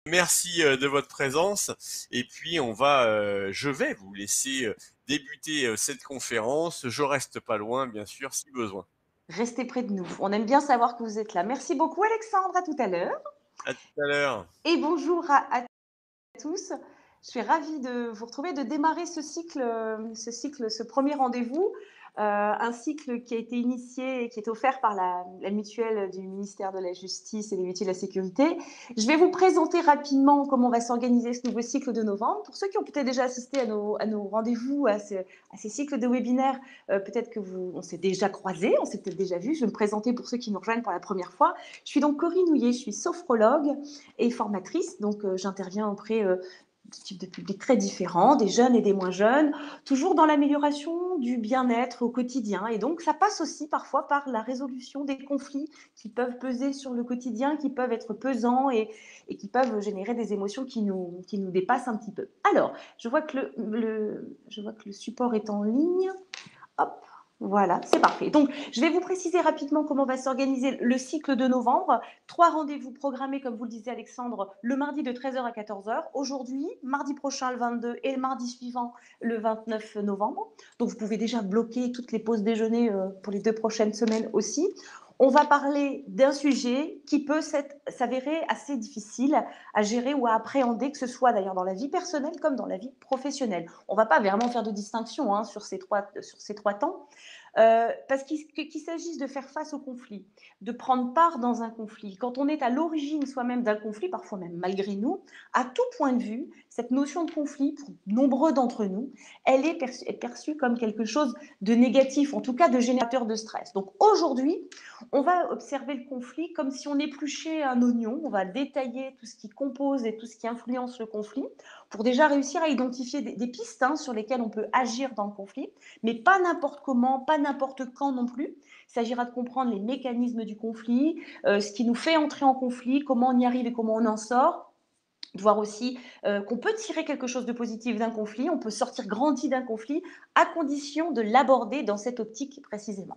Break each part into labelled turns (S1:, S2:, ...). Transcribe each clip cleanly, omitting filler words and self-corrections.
S1: Merci de votre présence. Et puis, je vais vous laisser débuter cette conférence. Je reste pas loin, bien sûr, si besoin.
S2: Restez près de nous. On aime bien savoir que vous êtes là. Merci beaucoup Alexandre, à tout à l'heure.
S1: À tout à l'heure.
S2: Et bonjour à tous. Je suis ravie de vous retrouver, de démarrer ce premier rendez-vous, un cycle qui a été initié et qui est offert par la mutuelle du ministère de la Justice et les mutuelles de la Sécurité. Je vais vous présenter rapidement comment va s'organiser ce nouveau cycle de novembre. Pour ceux qui ont peut-être déjà assisté à nos rendez-vous, à ces cycles de webinaires, peut-être que on s'est déjà croisés, on s'est peut-être déjà vus. Je vais me présenter pour ceux qui nous rejoignent pour la première fois. Je suis donc Corinne Houillet, je suis sophrologue et formatrice, donc j'interviens auprès de types de publics très différents, des jeunes et des moins jeunes, toujours dans l'amélioration du bien-être au quotidien. Et donc, ça passe aussi parfois par la résolution des conflits qui peuvent peser sur le quotidien, qui peuvent être pesants et qui peuvent générer des émotions qui nous dépassent un petit peu. Alors, je vois que je vois que le support est en ligne. Hop, voilà, c'est parfait. Donc, je vais vous préciser rapidement comment va s'organiser le cycle de novembre. 3 rendez-vous programmés, comme vous le disiez Alexandre, le mardi de 13h à 14h. Aujourd'hui, mardi prochain le 22 et le mardi suivant le 29 novembre. Donc, vous pouvez déjà bloquer toutes les pauses déjeuner pour les 2 prochaines semaines aussi. On va parler d'un sujet qui peut s'avérer assez difficile à gérer ou à appréhender, que ce soit d'ailleurs dans la vie personnelle comme dans la vie professionnelle. On ne va pas vraiment faire de distinction sur ces trois temps, parce qu'il s'agisse de faire face au conflit, de prendre part dans un conflit, quand on est à l'origine soi-même d'un conflit, parfois même malgré nous, à tout point de vue, cette notion de conflit, pour nombreux d'entre nous, elle est perçue comme quelque chose de négatif, en tout cas de générateur de stress. Donc aujourd'hui, on va observer le conflit comme si on épluchait un oignon, on va détailler tout ce qui compose et tout ce qui influence le conflit, pour déjà réussir à identifier des pistes sur lesquelles on peut agir dans le conflit, mais pas n'importe comment, pas n'importe quand non plus. Il s'agira de comprendre les mécanismes du conflit, ce qui nous fait entrer en conflit, comment on y arrive et comment on en sort, de voir aussi qu'on peut tirer quelque chose de positif d'un conflit, on peut sortir grandi d'un conflit, à condition de l'aborder dans cette optique précisément.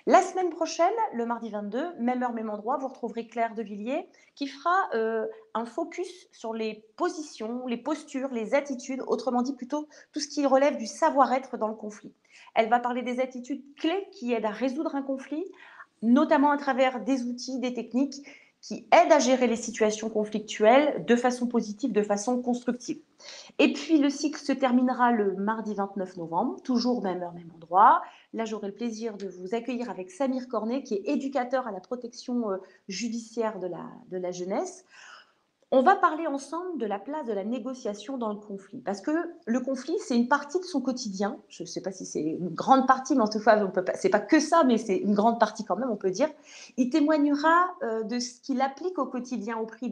S2: La semaine prochaine, le mardi 22, même heure, même endroit, vous retrouverez Claire Devilliers qui fera un focus sur les positions, les postures, les attitudes, autrement dit plutôt tout ce qui relève du savoir-être dans le conflit. Elle va parler des attitudes clés qui aident à résoudre un conflit, notamment à travers des outils, des techniques qui aident à gérer les situations conflictuelles de façon positive, de façon constructive. Et puis le cycle se terminera le mardi 29 novembre, toujours même heure, même endroit. Là, j'aurai le plaisir de vous accueillir avec Samir Cornet, qui est éducateur à la protection judiciaire de la jeunesse. On va parler ensemble de la place de la négociation dans le conflit. Parce que le conflit, c'est une partie de son quotidien. Je ne sais pas si c'est une grande partie, mais en tout cas, ce n'est pas que ça, mais c'est une grande partie quand même, on peut dire. Il témoignera de ce qu'il applique au quotidien auprès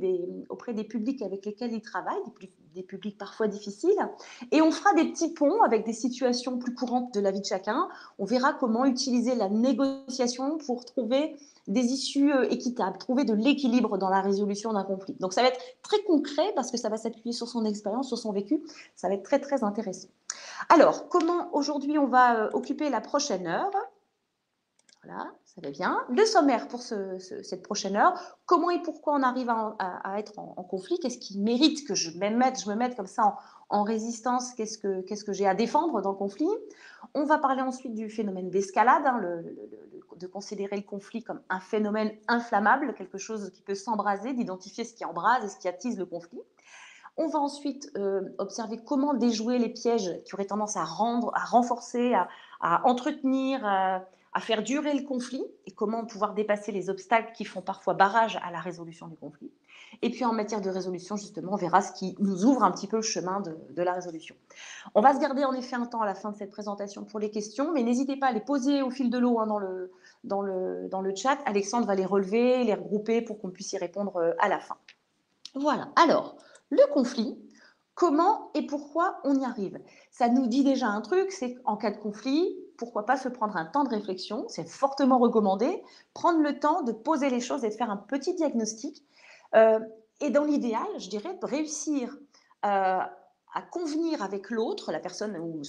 S2: des publics avec lesquels il travaille, des publics parfois difficiles. Et on fera des petits ponts avec des situations plus courantes de la vie de chacun. On verra comment utiliser la négociation pour trouver des issues équitables, trouver de l'équilibre dans la résolution d'un conflit. Donc ça va être très concret parce que ça va s'appuyer sur son expérience, sur son vécu. Ça va être très très intéressant. Alors, comment aujourd'hui on va occuper la prochaine heure? Voilà, ça va bien. Le sommaire pour cette prochaine heure. Comment et pourquoi on arrive à être en conflit? Qu'est-ce qui mérite que je me mette comme ça en résistance? Qu'est-ce que j'ai à défendre dans le conflit? On va parler ensuite du phénomène d'escalade, de considérer le conflit comme un phénomène inflammable, quelque chose qui peut s'embraser, d'identifier ce qui embrase et ce qui attise le conflit. On va ensuite observer comment déjouer les pièges qui auraient tendance à renforcer, à entretenir, à faire durer le conflit, et comment pouvoir dépasser les obstacles qui font parfois barrage à la résolution du conflit. Et puis en matière de résolution, justement, on verra ce qui nous ouvre un petit peu le chemin de la résolution. On va se garder en effet un temps à la fin de cette présentation pour les questions, mais n'hésitez pas à les poser au fil de l'eau dans le chat. Alexandre va les relever, les regrouper pour qu'on puisse y répondre à la fin. Voilà. Alors, le conflit, comment et pourquoi on y arrive? Ça nous dit déjà un truc, c'est qu'en cas de conflit, pourquoi pas se prendre un temps de réflexion, c'est fortement recommandé, prendre le temps de poser les choses et de faire un petit diagnostic. Et dans l'idéal, je dirais, de réussir à convenir avec l'autre, la personne ou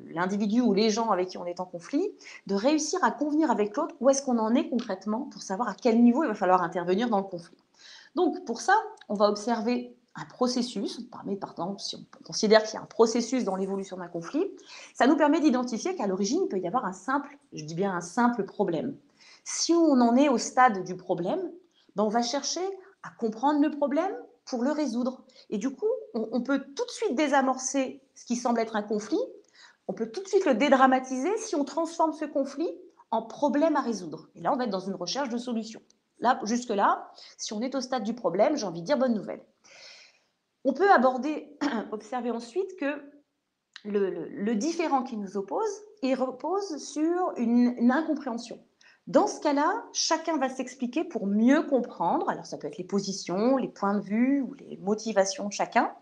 S2: l'individu ou les gens avec qui on est en conflit, de réussir à convenir avec l'autre où est-ce qu'on en est concrètement pour savoir à quel niveau il va falloir intervenir dans le conflit. Donc pour ça, on va observer un processus. Par exemple, si on considère qu'il y a un processus dans l'évolution d'un conflit, ça nous permet d'identifier qu'à l'origine, il peut y avoir un simple, je dis bien un simple problème. Si on en est au stade du problème, ben on va chercher à comprendre le problème pour le résoudre. Et du coup, on peut tout de suite désamorcer ce qui semble être un conflit, on peut tout de suite le dédramatiser si on transforme ce conflit en problème à résoudre. Et là, on va être dans une recherche de solution. Là, jusque-là, si on est au stade du problème, j'ai envie de dire bonne nouvelle. On peut observer ensuite que le différent qui nous oppose, il repose sur une incompréhension. Dans ce cas-là, chacun va s'expliquer pour mieux comprendre. Alors, ça peut être les positions, les points de vue ou les motivations de chacun.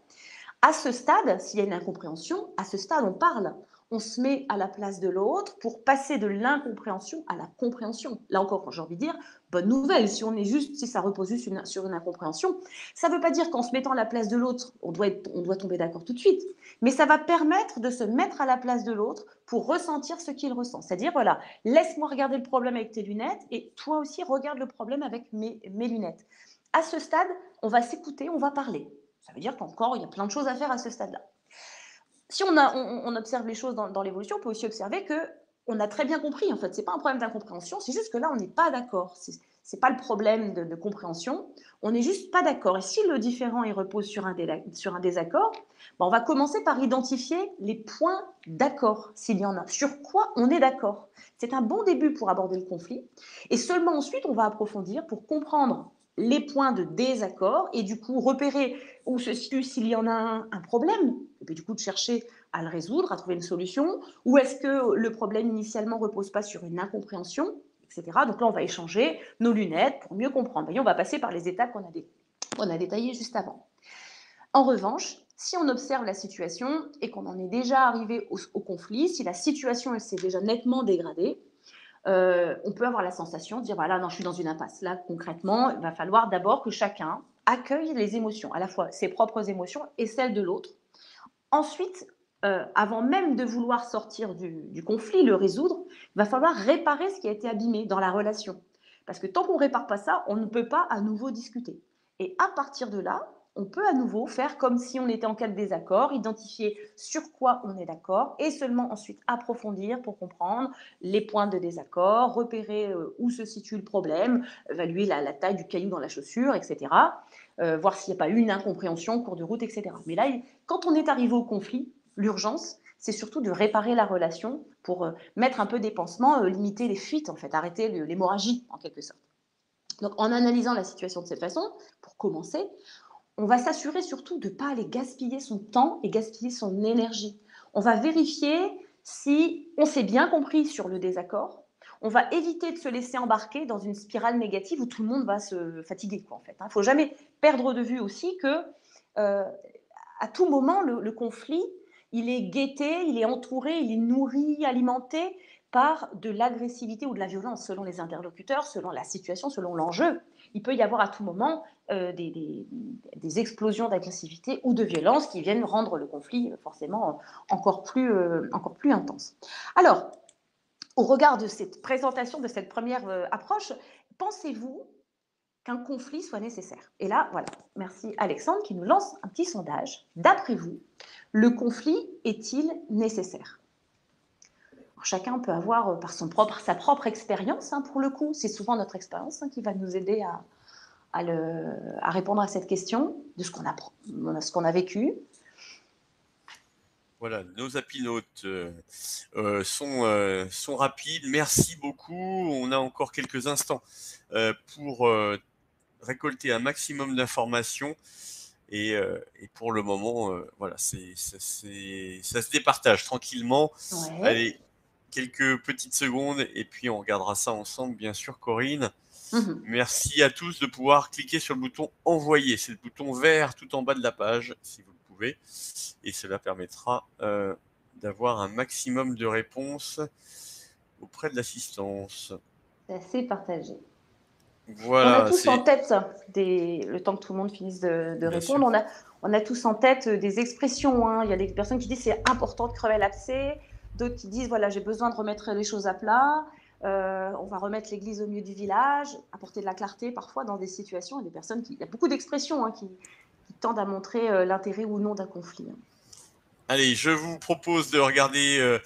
S2: À ce stade, s'il y a une incompréhension, à ce stade, on parle. On se met à la place de l'autre pour passer de l'incompréhension à la compréhension. Là encore, j'ai envie de dire, bonne nouvelle, si ça repose juste sur une incompréhension, ça ne veut pas dire qu'en se mettant à la place de l'autre, on doit tomber d'accord tout de suite, mais ça va permettre de se mettre à la place de l'autre pour ressentir ce qu'il ressent. C'est-à-dire, voilà, laisse-moi regarder le problème avec tes lunettes et toi aussi, regarde le problème avec mes lunettes. À ce stade, on va s'écouter, on va parler. Ça veut dire qu'encore, il y a plein de choses à faire à ce stade-là. Si on observe les choses dans l'évolution, on peut aussi observer qu'on a très bien compris. En fait, ce n'est pas un problème d'incompréhension, c'est juste que là, on n'est pas d'accord. Ce n'est pas le problème de compréhension, on n'est juste pas d'accord. Et si le différent il repose sur un désaccord, ben on va commencer par identifier les points d'accord, s'il y en a. Sur quoi on est d'accord. C'est un bon début pour aborder le conflit. Et seulement ensuite, on va approfondir pour comprendre les points de désaccord et du coup repérer où se situe s'il y en a un problème, et puis du coup de chercher à le résoudre, à trouver une solution, ou est-ce que le problème initialement ne repose pas sur une incompréhension, etc. Donc là, on va échanger nos lunettes pour mieux comprendre. Voyez, on va passer par les étapes qu'on a détaillées juste avant. En revanche, si on observe la situation et qu'on en est déjà arrivé au conflit, si la situation s'est déjà nettement dégradée, on peut avoir la sensation de dire voilà, non, je suis dans une impasse. Là, concrètement, il va falloir d'abord que chacun accueille les émotions, à la fois ses propres émotions et celles de l'autre. Ensuite, avant même de vouloir sortir du conflit, le résoudre, il va falloir réparer ce qui a été abîmé dans la relation. Parce que tant qu'on ne répare pas ça, on ne peut pas à nouveau discuter. Et à partir de là, on peut à nouveau faire comme si on était en cas de désaccord, identifier sur quoi on est d'accord et seulement ensuite approfondir pour comprendre les points de désaccord, repérer où se situe le problème, évaluer la taille du caillou dans la chaussure, etc. Voir s'il n'y a pas eu une incompréhension au cours de route, etc. Mais là, quand on est arrivé au conflit, l'urgence, c'est surtout de réparer la relation pour mettre un peu des pansements, limiter les fuites, en fait, arrêter l'hémorragie, en quelque sorte. Donc, en analysant la situation de cette façon, pour commencer, on va s'assurer surtout de ne pas aller gaspiller son temps et gaspiller son énergie. On va vérifier si on s'est bien compris sur le désaccord. On va éviter de se laisser embarquer dans une spirale négative où tout le monde va se fatiguer, quoi, en fait. Il ne faut jamais perdre de vue aussi que, à tout moment, le conflit, il est guetté, il est entouré, il est nourri, alimenté par de l'agressivité ou de la violence, selon les interlocuteurs, selon la situation, selon l'enjeu. Il peut y avoir à tout moment des explosions d'agressivité ou de violence qui viennent rendre le conflit forcément encore plus intense. Alors, au regard de cette présentation, de cette première approche, pensez-vous qu'un conflit soit nécessaire? Et là, voilà, merci Alexandre qui nous lance un petit sondage. D'après vous, le conflit est-il nécessaire? Alors, chacun peut avoir sa propre expérience, pour le coup. C'est souvent notre expérience qui va nous aider à répondre à cette question de ce qu'on a vécu.
S1: Voilà, nos apinotes sont rapides. Merci beaucoup. On a encore quelques instants pour récolter un maximum d'informations. Et pour le moment, voilà, ça se départage tranquillement.
S2: Ouais.
S1: Allez, quelques petites secondes et puis on regardera ça ensemble, bien sûr, Corinne. Merci à tous de pouvoir cliquer sur le bouton envoyer. C'est le bouton vert tout en bas de la page, si vous le pouvez. Et cela permettra d'avoir un maximum de réponses auprès de l'assistance.
S2: C'est assez partagé.
S1: Voilà,
S2: on a tous en tête, le temps que tout le monde finisse de répondre, on a tous en tête des expressions. Il y a des personnes qui disent c'est important de crever l'abcès, d'autres qui disent voilà, j'ai besoin de remettre les choses à plat. On va remettre l'église au milieu du village, apporter de la clarté parfois dans des situations et des personnes il y a beaucoup d'expressions qui tendent à montrer l'intérêt ou non d'un conflit.
S1: Allez, je vous propose de regarder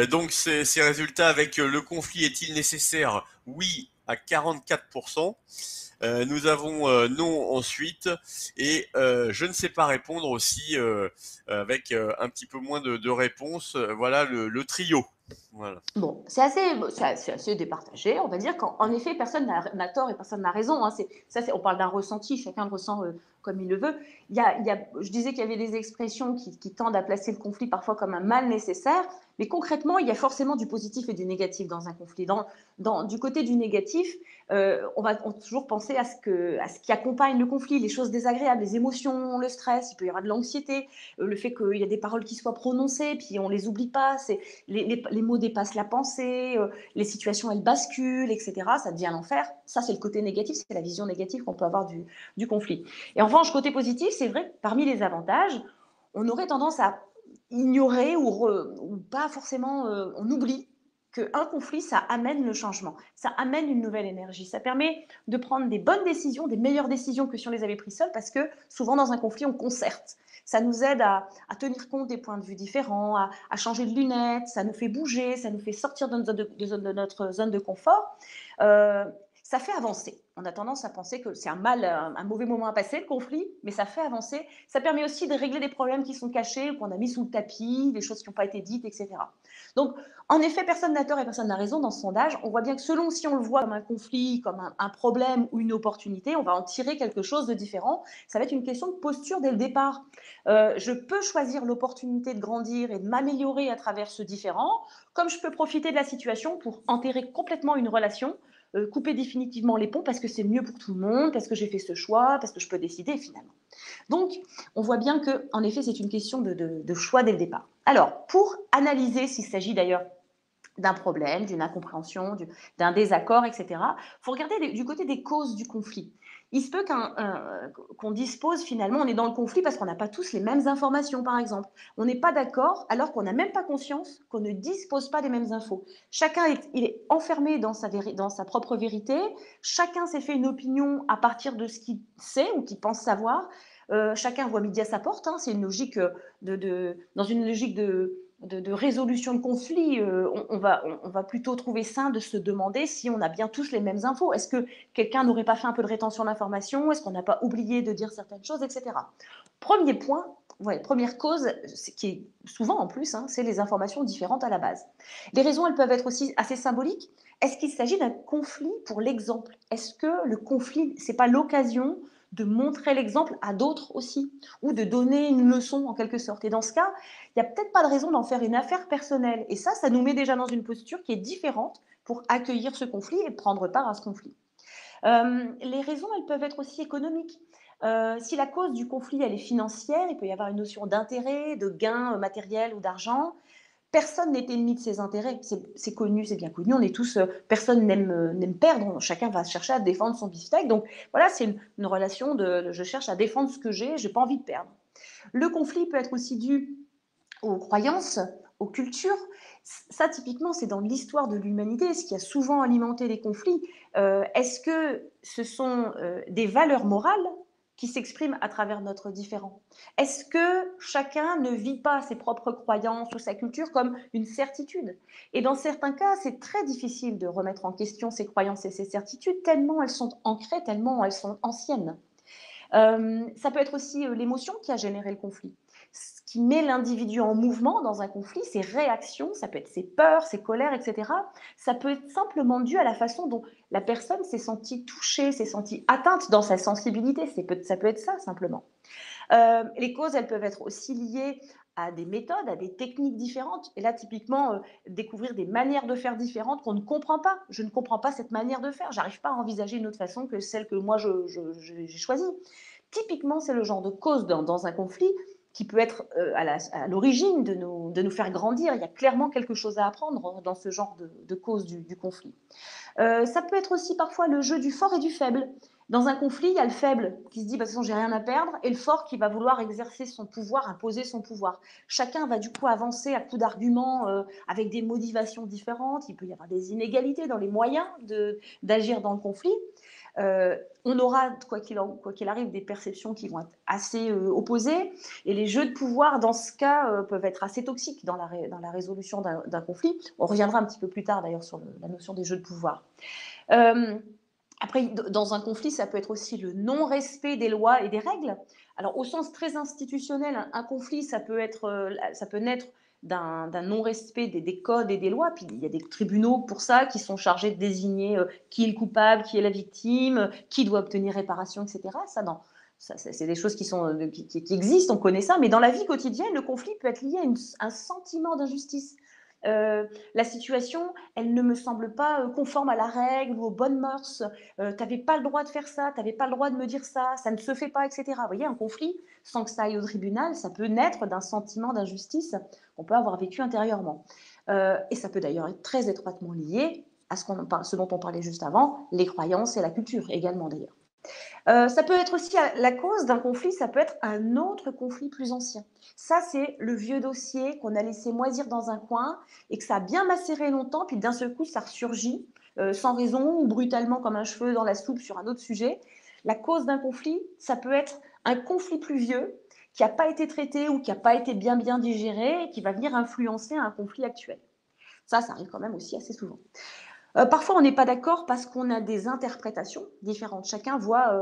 S1: donc ces résultats avec le conflit est-il nécessaire? Oui à 44%. Nous avons non ensuite et je ne sais pas répondre aussi avec un petit peu moins de réponses. Voilà le trio. Voilà.
S2: Bon, c'est assez départagé. On va dire qu'en effet, personne n'a tort et personne n'a raison. Hein. On parle d'un ressenti, chacun le ressent comme il le veut. Je disais qu'il y avait des expressions qui tendent à placer le conflit parfois comme un mal nécessaire, mais concrètement, il y a forcément du positif et du négatif dans un conflit. Du côté du négatif, on va toujours penser à ce qui accompagne le conflit, les choses désagréables, les émotions, le stress, il peut y avoir de l'anxiété, le fait qu'il y a des paroles qui soient prononcées, puis on ne les oublie pas, les mots dépassent la pensée, les situations elles basculent, etc. Ça devient l'enfer. Ça, c'est le côté négatif, c'est la vision négative qu'on peut avoir du conflit. Et en revanche, côté positif, c'est vrai que parmi les avantages, on aurait tendance à ignorer ou pas forcément, on oublie qu'un conflit, ça amène le changement, ça amène une nouvelle énergie, ça permet de prendre des bonnes décisions, des meilleures décisions que si on les avait prises seules, parce que souvent dans un conflit, on concerte. Ça nous aide à tenir compte des points de vue différents, à changer de lunettes, ça nous fait bouger, ça nous fait sortir de notre zone de confort. Ça fait avancer. On a tendance à penser que c'est un mauvais moment à passer, le conflit, mais ça fait avancer. Ça permet aussi de régler des problèmes qui sont cachés ou qu'on a mis sous le tapis, des choses qui n'ont pas été dites, etc. Donc, en effet, personne n'a tort et personne n'a raison dans ce sondage. On voit bien que selon si on le voit comme un conflit, comme un problème ou une opportunité, on va en tirer quelque chose de différent. Ça va être une question de posture dès le départ. Je peux choisir l'opportunité de grandir et de m'améliorer à travers ce différent, comme je peux profiter de la situation pour enterrer complètement une relation, couper définitivement les ponts parce que c'est mieux pour tout le monde, parce que j'ai fait ce choix, parce que je peux décider finalement. Donc, on voit bien qu'en effet, c'est une question de choix dès le départ. Alors, pour analyser s'il s'agit d'ailleurs d'un problème, d'une incompréhension, d'un désaccord, etc., il faut regarder du côté des causes du conflit. Il se peut qu'on dispose finalement, on est dans le conflit parce qu'on n'a pas tous les mêmes informations, par exemple. On n'est pas d'accord alors qu'on n'a même pas conscience qu'on ne dispose pas des mêmes infos. Chacun il est enfermé dans sa propre vérité. Chacun s'est fait une opinion à partir de ce qu'il sait ou qu'il pense savoir. Chacun voit midi à sa porte. Hein. C'est une logique dans une logique de résolution de conflit, on va plutôt trouver sain de se demander si on a bien tous les mêmes infos. Est-ce que quelqu'un n'aurait pas fait un peu de rétention d'informations? Est-ce qu'on n'a pas oublié de dire certaines choses, etc. Premier point, première cause, qui est souvent en plus, hein, c'est les informations différentes à la base. Les raisons, elles peuvent être aussi assez symboliques. Est-ce qu'il s'agit d'un conflit pour l'exemple? Est-ce que le conflit, c'est pas l'occasion de montrer l'exemple à d'autres aussi, ou de donner une leçon en quelque sorte? Et dans ce cas, il n'y a peut-être pas de raison d'en faire une affaire personnelle. Et ça nous met déjà dans une posture qui est différente pour accueillir ce conflit et prendre part à ce conflit. Les raisons, elles peuvent être aussi économiques. Si la cause du conflit, elle est financière, il peut y avoir une notion d'intérêt, de gain matériel ou d'argent. Personne n'est ennemi de ses intérêts, c'est connu, c'est bien connu, on est tous, personne n'aime perdre, chacun va chercher à défendre son beefsteak. Donc voilà, c'est une relation de je cherche à défendre ce que j'ai pas envie de perdre. Le conflit peut être aussi dû aux croyances, aux cultures. Ça, typiquement, c'est dans l'histoire de l'humanité, ce qui a souvent alimenté les conflits. Est-ce que ce sont des valeurs morales qui s'expriment à travers notre différend? Est-ce que chacun ne vit pas ses propres croyances ou sa culture comme une certitude? Et dans certains cas, c'est très difficile de remettre en question ces croyances et ces certitudes, tellement elles sont ancrées, tellement elles sont anciennes. Ça peut être aussi l'émotion qui a généré le conflit. Ce qui met l'individu en mouvement dans un conflit, ses réactions, ça peut être ses peurs, ses colères, etc. Ça peut être simplement dû à la façon dont la personne s'est sentie touchée, s'est sentie atteinte dans sa sensibilité. Ça peut être ça, simplement. Les causes, elles peuvent être aussi liées à des méthodes, à des techniques différentes. Et là, typiquement, découvrir des manières de faire différentes qu'on ne comprend pas. Je ne comprends pas cette manière de faire. J'arrive pas à envisager une autre façon que celle que moi, j'ai choisie. Typiquement, c'est le genre de cause dans un conflit qui peut être à l'origine de nous faire grandir. Il y a clairement quelque chose à apprendre dans ce genre de cause du conflit. Ça peut être aussi parfois le jeu du fort et du faible. Dans un conflit, il y a le faible qui se dit bah, « de toute façon, j'ai rien à perdre » et le fort qui va vouloir exercer son pouvoir, imposer son pouvoir. Chacun va du coup avancer à coups d'arguments avec des motivations différentes. Il peut y avoir des inégalités dans les moyens d'agir dans le conflit. On aura, quoi qu'il arrive, des perceptions qui vont être assez opposées. Et les jeux de pouvoir, dans ce cas, peuvent être assez toxiques dans la résolution d'un conflit. On reviendra un petit peu plus tard, d'ailleurs, sur la notion des jeux de pouvoir. Après, dans un conflit, ça peut être aussi le non-respect des lois et des règles. Alors, au sens très institutionnel, un conflit, ça peut naître d'un non-respect des codes et des lois. Puis, il y a des tribunaux pour ça qui sont chargés de désigner qui est le coupable, qui est la victime, qui doit obtenir réparation, etc. C'est des choses qui existent, on connaît ça. Mais dans la vie quotidienne, le conflit peut être lié à un sentiment d'injustice. La situation, elle ne me semble pas conforme à la règle ou aux bonnes mœurs. Tu n'avais pas le droit de faire ça, tu n'avais pas le droit de me dire ça, ça ne se fait pas, etc. Vous voyez, un conflit, sans que ça aille au tribunal, ça peut naître d'un sentiment d'injustice qu'on peut avoir vécu intérieurement. Et ça peut d'ailleurs être très étroitement lié à ce dont on parlait juste avant, les croyances et la culture également d'ailleurs. Ça peut être aussi la cause d'un conflit, ça peut être un autre conflit plus ancien. Ça, c'est le vieux dossier qu'on a laissé moisir dans un coin et que ça a bien macéré longtemps, puis d'un seul coup, ça ressurgit sans raison ou brutalement comme un cheveu dans la soupe sur un autre sujet. La cause d'un conflit, ça peut être un conflit plus vieux qui n'a pas été traité ou qui n'a pas été bien digéré et qui va venir influencer un conflit actuel. Ça arrive quand même aussi assez souvent. Parfois, on n'est pas d'accord parce qu'on a des interprétations différentes. Chacun voit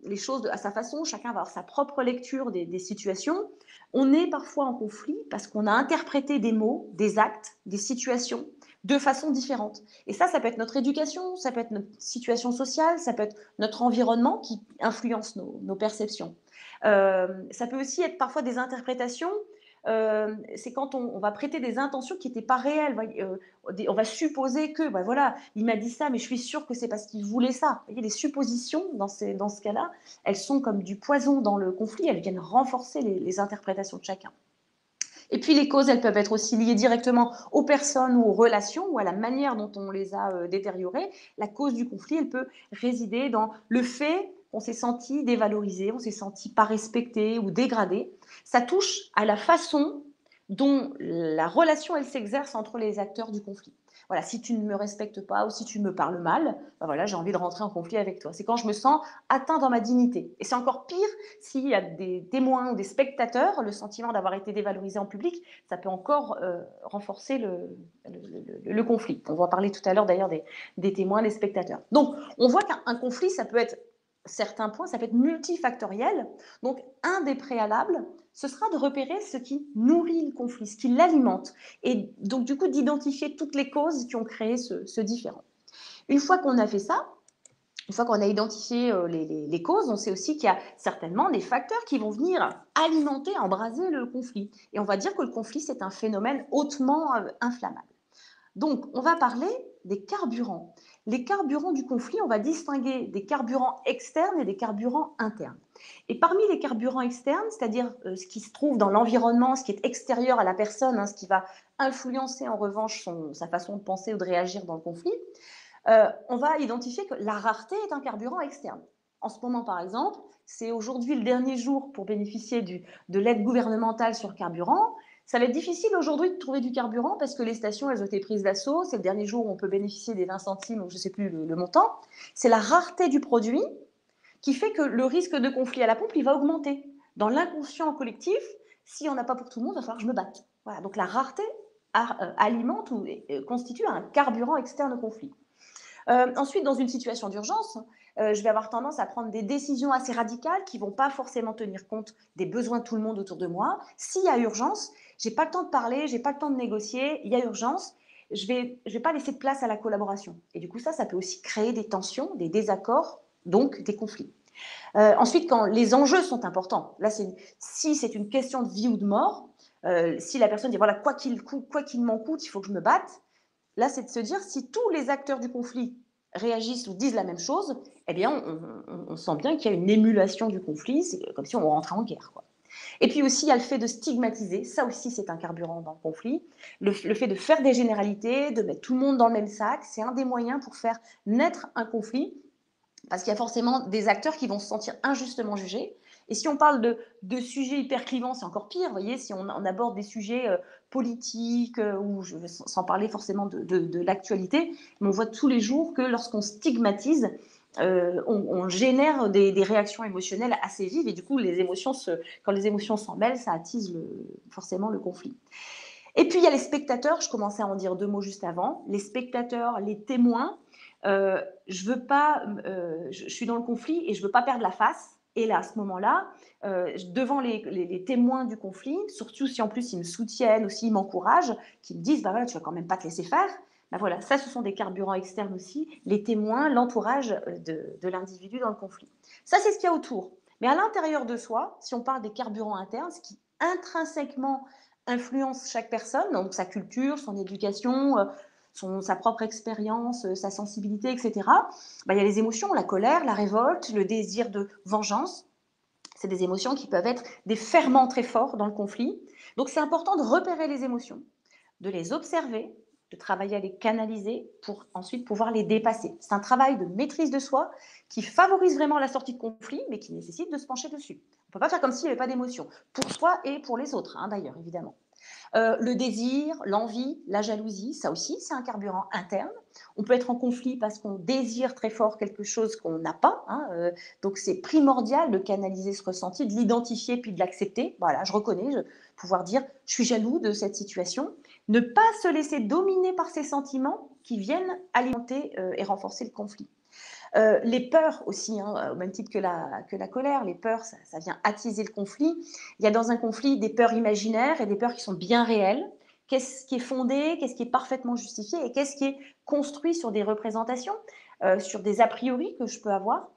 S2: les choses à sa façon, chacun va avoir sa propre lecture des situations. On est parfois en conflit parce qu'on a interprété des mots, des actes, des situations de façon différente. Et ça peut être notre éducation, ça peut être notre situation sociale, ça peut être notre environnement qui influence nos perceptions. Ça peut aussi être parfois des interprétations c'est quand on va prêter des intentions qui n'étaient pas réelles. On va supposer que, ben voilà, il m'a dit ça, mais je suis sûre que c'est parce qu'il voulait ça. Vous voyez, les suppositions, dans ce cas-là, elles sont comme du poison dans le conflit, elles viennent renforcer les interprétations de chacun. Et puis les causes, elles peuvent être aussi liées directement aux personnes ou aux relations ou à la manière dont on les a détériorées. La cause du conflit, elle peut résider dans le fait qu'on s'est senti dévalorisé, on s'est senti pas respecté ou dégradé. Ça touche à la façon dont la relation, elle s'exerce entre les acteurs du conflit. Voilà, si tu ne me respectes pas ou si tu me parles mal, ben voilà, j'ai envie de rentrer en conflit avec toi. C'est quand je me sens atteint dans ma dignité. Et c'est encore pire s'il y a des témoins ou des spectateurs, le sentiment d'avoir été dévalorisé en public, ça peut encore renforcer le conflit. On va parler tout à l'heure d'ailleurs des témoins, des spectateurs. Donc, on voit qu'un conflit, ça peut être certains points, ça peut être multifactoriel. Donc, un des préalables, ce sera de repérer ce qui nourrit le conflit, ce qui l'alimente. Et donc, du coup, d'identifier toutes les causes qui ont créé ce différend. Une fois qu'on a fait ça, une fois qu'on a identifié les causes, on sait aussi qu'il y a certainement des facteurs qui vont venir alimenter, embraser le conflit. Et on va dire que le conflit, c'est un phénomène hautement inflammable. Donc, on va parler des carburants. Les carburants du conflit, on va distinguer des carburants externes et des carburants internes. Et parmi les carburants externes, c'est-à-dire ce qui se trouve dans l'environnement, ce qui est extérieur à la personne, hein, ce qui va influencer en revanche sa façon de penser ou de réagir dans le conflit, on va identifier que la rareté est un carburant externe. En ce moment, par exemple, c'est aujourd'hui le dernier jour pour bénéficier de l'aide gouvernementale sur carburant. Ça va être difficile aujourd'hui de trouver du carburant parce que les stations, elles ont été prises d'assaut. C'est le dernier jour où on peut bénéficier des 20 centimes ou je ne sais plus le montant. C'est la rareté du produit qui fait que le risque de conflit à la pompe, il va augmenter. Dans l'inconscient collectif, si on n'a pas pour tout le monde, il va falloir que je me batte. Voilà, donc la rareté alimente ou constitue un carburant externe au conflit. Ensuite, dans une situation d'urgence, je vais avoir tendance à prendre des décisions assez radicales qui ne vont pas forcément tenir compte des besoins de tout le monde autour de moi. S'il y a urgence, je n'ai pas le temps de parler, je n'ai pas le temps de négocier, il y a urgence, je vais pas laisser de place à la collaboration. Et du coup, ça peut aussi créer des tensions, des désaccords, donc des conflits. Ensuite, quand les enjeux sont importants, là, si c'est une question de vie ou de mort, si la personne dit, voilà, quoi qu'il m'en coûte, il faut que je me batte, là, c'est de se dire, si tous les acteurs du conflit réagissent ou disent la même chose, eh bien, on sent bien qu'il y a une émulation du conflit, c'est comme si on rentrait en guerre, quoi. Et puis aussi, il y a le fait de stigmatiser, ça aussi, c'est un carburant dans le conflit. Le fait de faire des généralités, de mettre tout le monde dans le même sac, c'est un des moyens pour faire naître un conflit Parce qu'il y a forcément des acteurs qui vont se sentir injustement jugés. Et si on parle de sujets hyper clivants, c'est encore pire. Vous voyez, si on aborde des sujets politiques, ou sans parler forcément de l'actualité, mais on voit tous les jours que lorsqu'on stigmatise, on génère des réactions émotionnelles assez vives. Et du coup, quand les émotions s'en mêlent, ça attise forcément le conflit. Et puis, il y a les spectateurs. Je commençais à en dire 2 mots juste avant. Les spectateurs, les témoins. Je suis dans le conflit et je ne veux pas perdre la face. Et là, à ce moment-là, devant les témoins du conflit, surtout si en plus ils me soutiennent, aussi ils m'encouragent, qui me disent, bah voilà, tu vas quand même pas te laisser faire. Bah voilà, ça, ce sont des carburants externes aussi, les témoins, l'entourage de l'individu dans le conflit. Ça, c'est ce qu'il y a autour. Mais à l'intérieur de soi, si on parle des carburants internes, ce qui intrinsèquement influence chaque personne, donc sa culture, son éducation, sa propre expérience, sa sensibilité, etc., bah, il y a les émotions, la colère, la révolte, le désir de vengeance. C'est des émotions qui peuvent être des ferments très forts dans le conflit. Donc c'est important de repérer les émotions, de les observer, de travailler à les canaliser pour ensuite pouvoir les dépasser. C'est un travail de maîtrise de soi qui favorise vraiment la sortie de conflit, mais qui nécessite de se pencher dessus. On ne peut pas faire comme s'il n'y avait pas d'émotion, pour soi et pour les autres, hein, d'ailleurs, évidemment. Le désir, l'envie, la jalousie, ça aussi, c'est un carburant interne. On peut être en conflit parce qu'on désire très fort quelque chose qu'on n'a pas. Hein, donc, c'est primordial de canaliser ce ressenti, de l'identifier puis de l'accepter. Voilà, je reconnais, pouvoir dire je suis jaloux de cette situation. Ne pas se laisser dominer par ces sentiments qui viennent alimenter et renforcer le conflit. Les peurs aussi, hein, au même titre que la colère, les peurs, ça vient attiser le conflit. Il y a dans un conflit des peurs imaginaires et des peurs qui sont bien réelles. Qu'est-ce qui est fondé, qu'est-ce qui est parfaitement justifié et qu'est-ce qui est construit sur des représentations, sur des a priori que je peux avoir.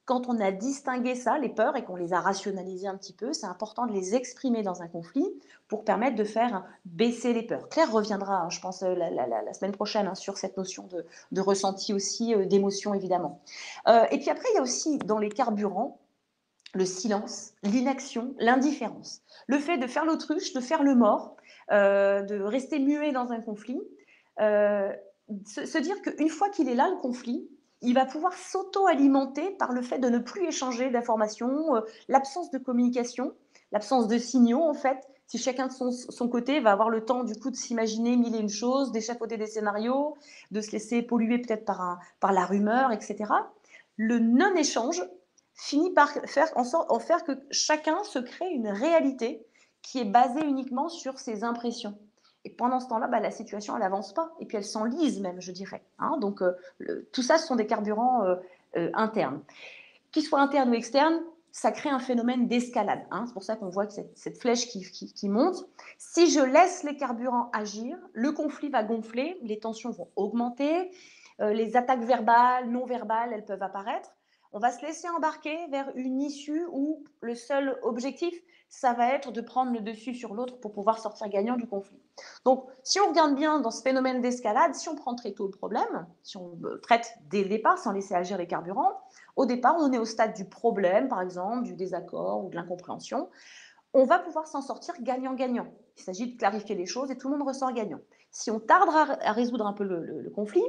S2: Quand on a distingué ça, les peurs, et qu'on les a rationalisées un petit peu, c'est important de les exprimer dans un conflit pour permettre de faire baisser les peurs. Claire reviendra, hein, je pense, la semaine prochaine, hein, sur cette notion de ressenti aussi, d'émotion évidemment. Et puis après, il y a aussi dans les carburants le silence, l'inaction, l'indifférence. Le fait de faire l'autruche, de faire le mort, de rester muet dans un conflit, se dire qu'une fois qu'il est là, le conflit, il va pouvoir s'auto-alimenter par le fait de ne plus échanger d'informations, l'absence de communication, l'absence de signaux en fait. Si chacun de son côté va avoir le temps du coup de s'imaginer mille et une choses, d'échafauder des scénarios, de se laisser polluer peut-être par la rumeur, etc. Le non-échange finit par faire que chacun se crée une réalité qui est basée uniquement sur ses impressions. Et pendant ce temps-là, bah, la situation, elle n'avance pas. Et puis elle s'enlise même, je dirais. Hein. Donc tout ça, ce sont des carburants internes. Qu'ils soient internes ou externes, ça crée un phénomène d'escalade. Hein. C'est pour ça qu'on voit que cette flèche qui monte. Si je laisse les carburants agir, le conflit va gonfler, les tensions vont augmenter, les attaques verbales, non verbales, elles peuvent apparaître. On va se laisser embarquer vers une issue où le seul objectif, ça va être de prendre le dessus sur l'autre pour pouvoir sortir gagnant du conflit. Donc, si on regarde bien dans ce phénomène d'escalade, si on prend très tôt le problème, si on traite dès le départ sans laisser agir les carburants, au départ, on est au stade du problème, par exemple, du désaccord ou de l'incompréhension. On va pouvoir s'en sortir gagnant-gagnant. Il s'agit de clarifier les choses et tout le monde ressort gagnant. Si on tarde à résoudre un peu le conflit,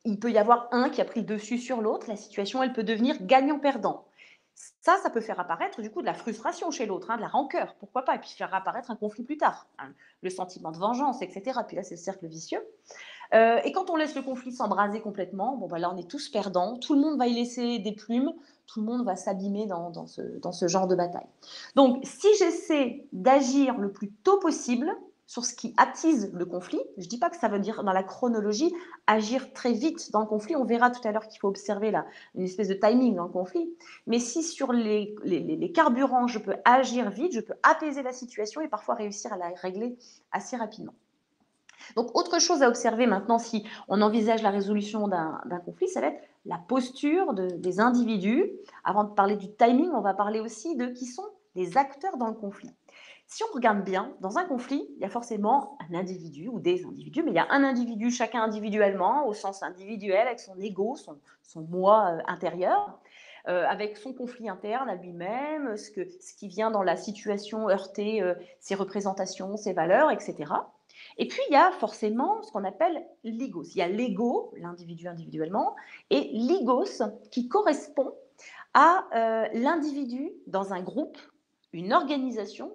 S2: il peut y avoir un qui a pris le dessus sur l'autre, la situation, elle peut devenir gagnant-perdant. Ça peut faire apparaître du coup de la frustration chez l'autre, hein, de la rancœur, pourquoi pas, et puis faire apparaître un conflit plus tard, hein, le sentiment de vengeance, etc. Puis là, c'est le cercle vicieux. Et quand on laisse le conflit s'embraser complètement, bon, bah là, on est tous perdants, tout le monde va y laisser des plumes, tout le monde va s'abîmer dans ce genre de bataille. Donc, si j'essaie d'agir le plus tôt possible sur ce qui attise le conflit, je ne dis pas que ça veut dire dans la chronologie agir très vite dans le conflit, on verra tout à l'heure qu'il faut observer une espèce de timing dans le conflit, mais si sur les carburants, je peux agir vite, je peux apaiser la situation et parfois réussir à la régler assez rapidement. Donc, autre chose à observer maintenant, si on envisage la résolution d'un conflit, ça va être la posture des individus. Avant de parler du timing, on va parler aussi de qui sont les acteurs dans le conflit. Si on regarde bien, dans un conflit, il y a forcément un individu ou des individus, mais il y a un individu, chacun individuellement, au sens individuel, avec son ego, son moi intérieur, avec son conflit interne à lui-même, ce qui vient dans la situation heurter ses représentations, ses valeurs, etc. Et puis, il y a forcément ce qu'on appelle l'igos. Il y a l'ego, l'individu individuellement, et l'igos qui correspond à l'individu dans un groupe, une organisation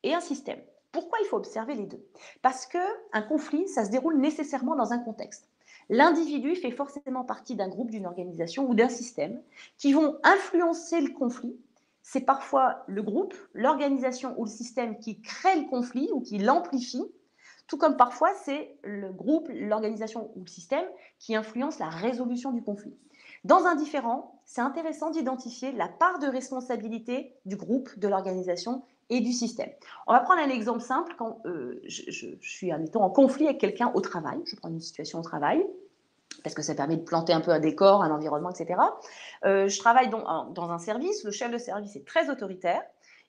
S2: et un système. Pourquoi il faut observer les deux? Parce qu'un conflit, ça se déroule nécessairement dans un contexte. L'individu fait forcément partie d'un groupe, d'une organisation ou d'un système qui vont influencer le conflit. C'est parfois le groupe, l'organisation ou le système qui crée le conflit ou qui l'amplifie, tout comme parfois c'est le groupe, l'organisation ou le système qui influence la résolution du conflit. Dans un différend, c'est intéressant d'identifier la part de responsabilité du groupe, de l'organisation et du système. On va prendre un exemple simple. Quand je suis, admettons, en conflit avec quelqu'un au travail, je prends une situation au travail, parce que ça permet de planter un peu un décor, un environnement, etc. Je travaille dans un service, le chef de service est très autoritaire,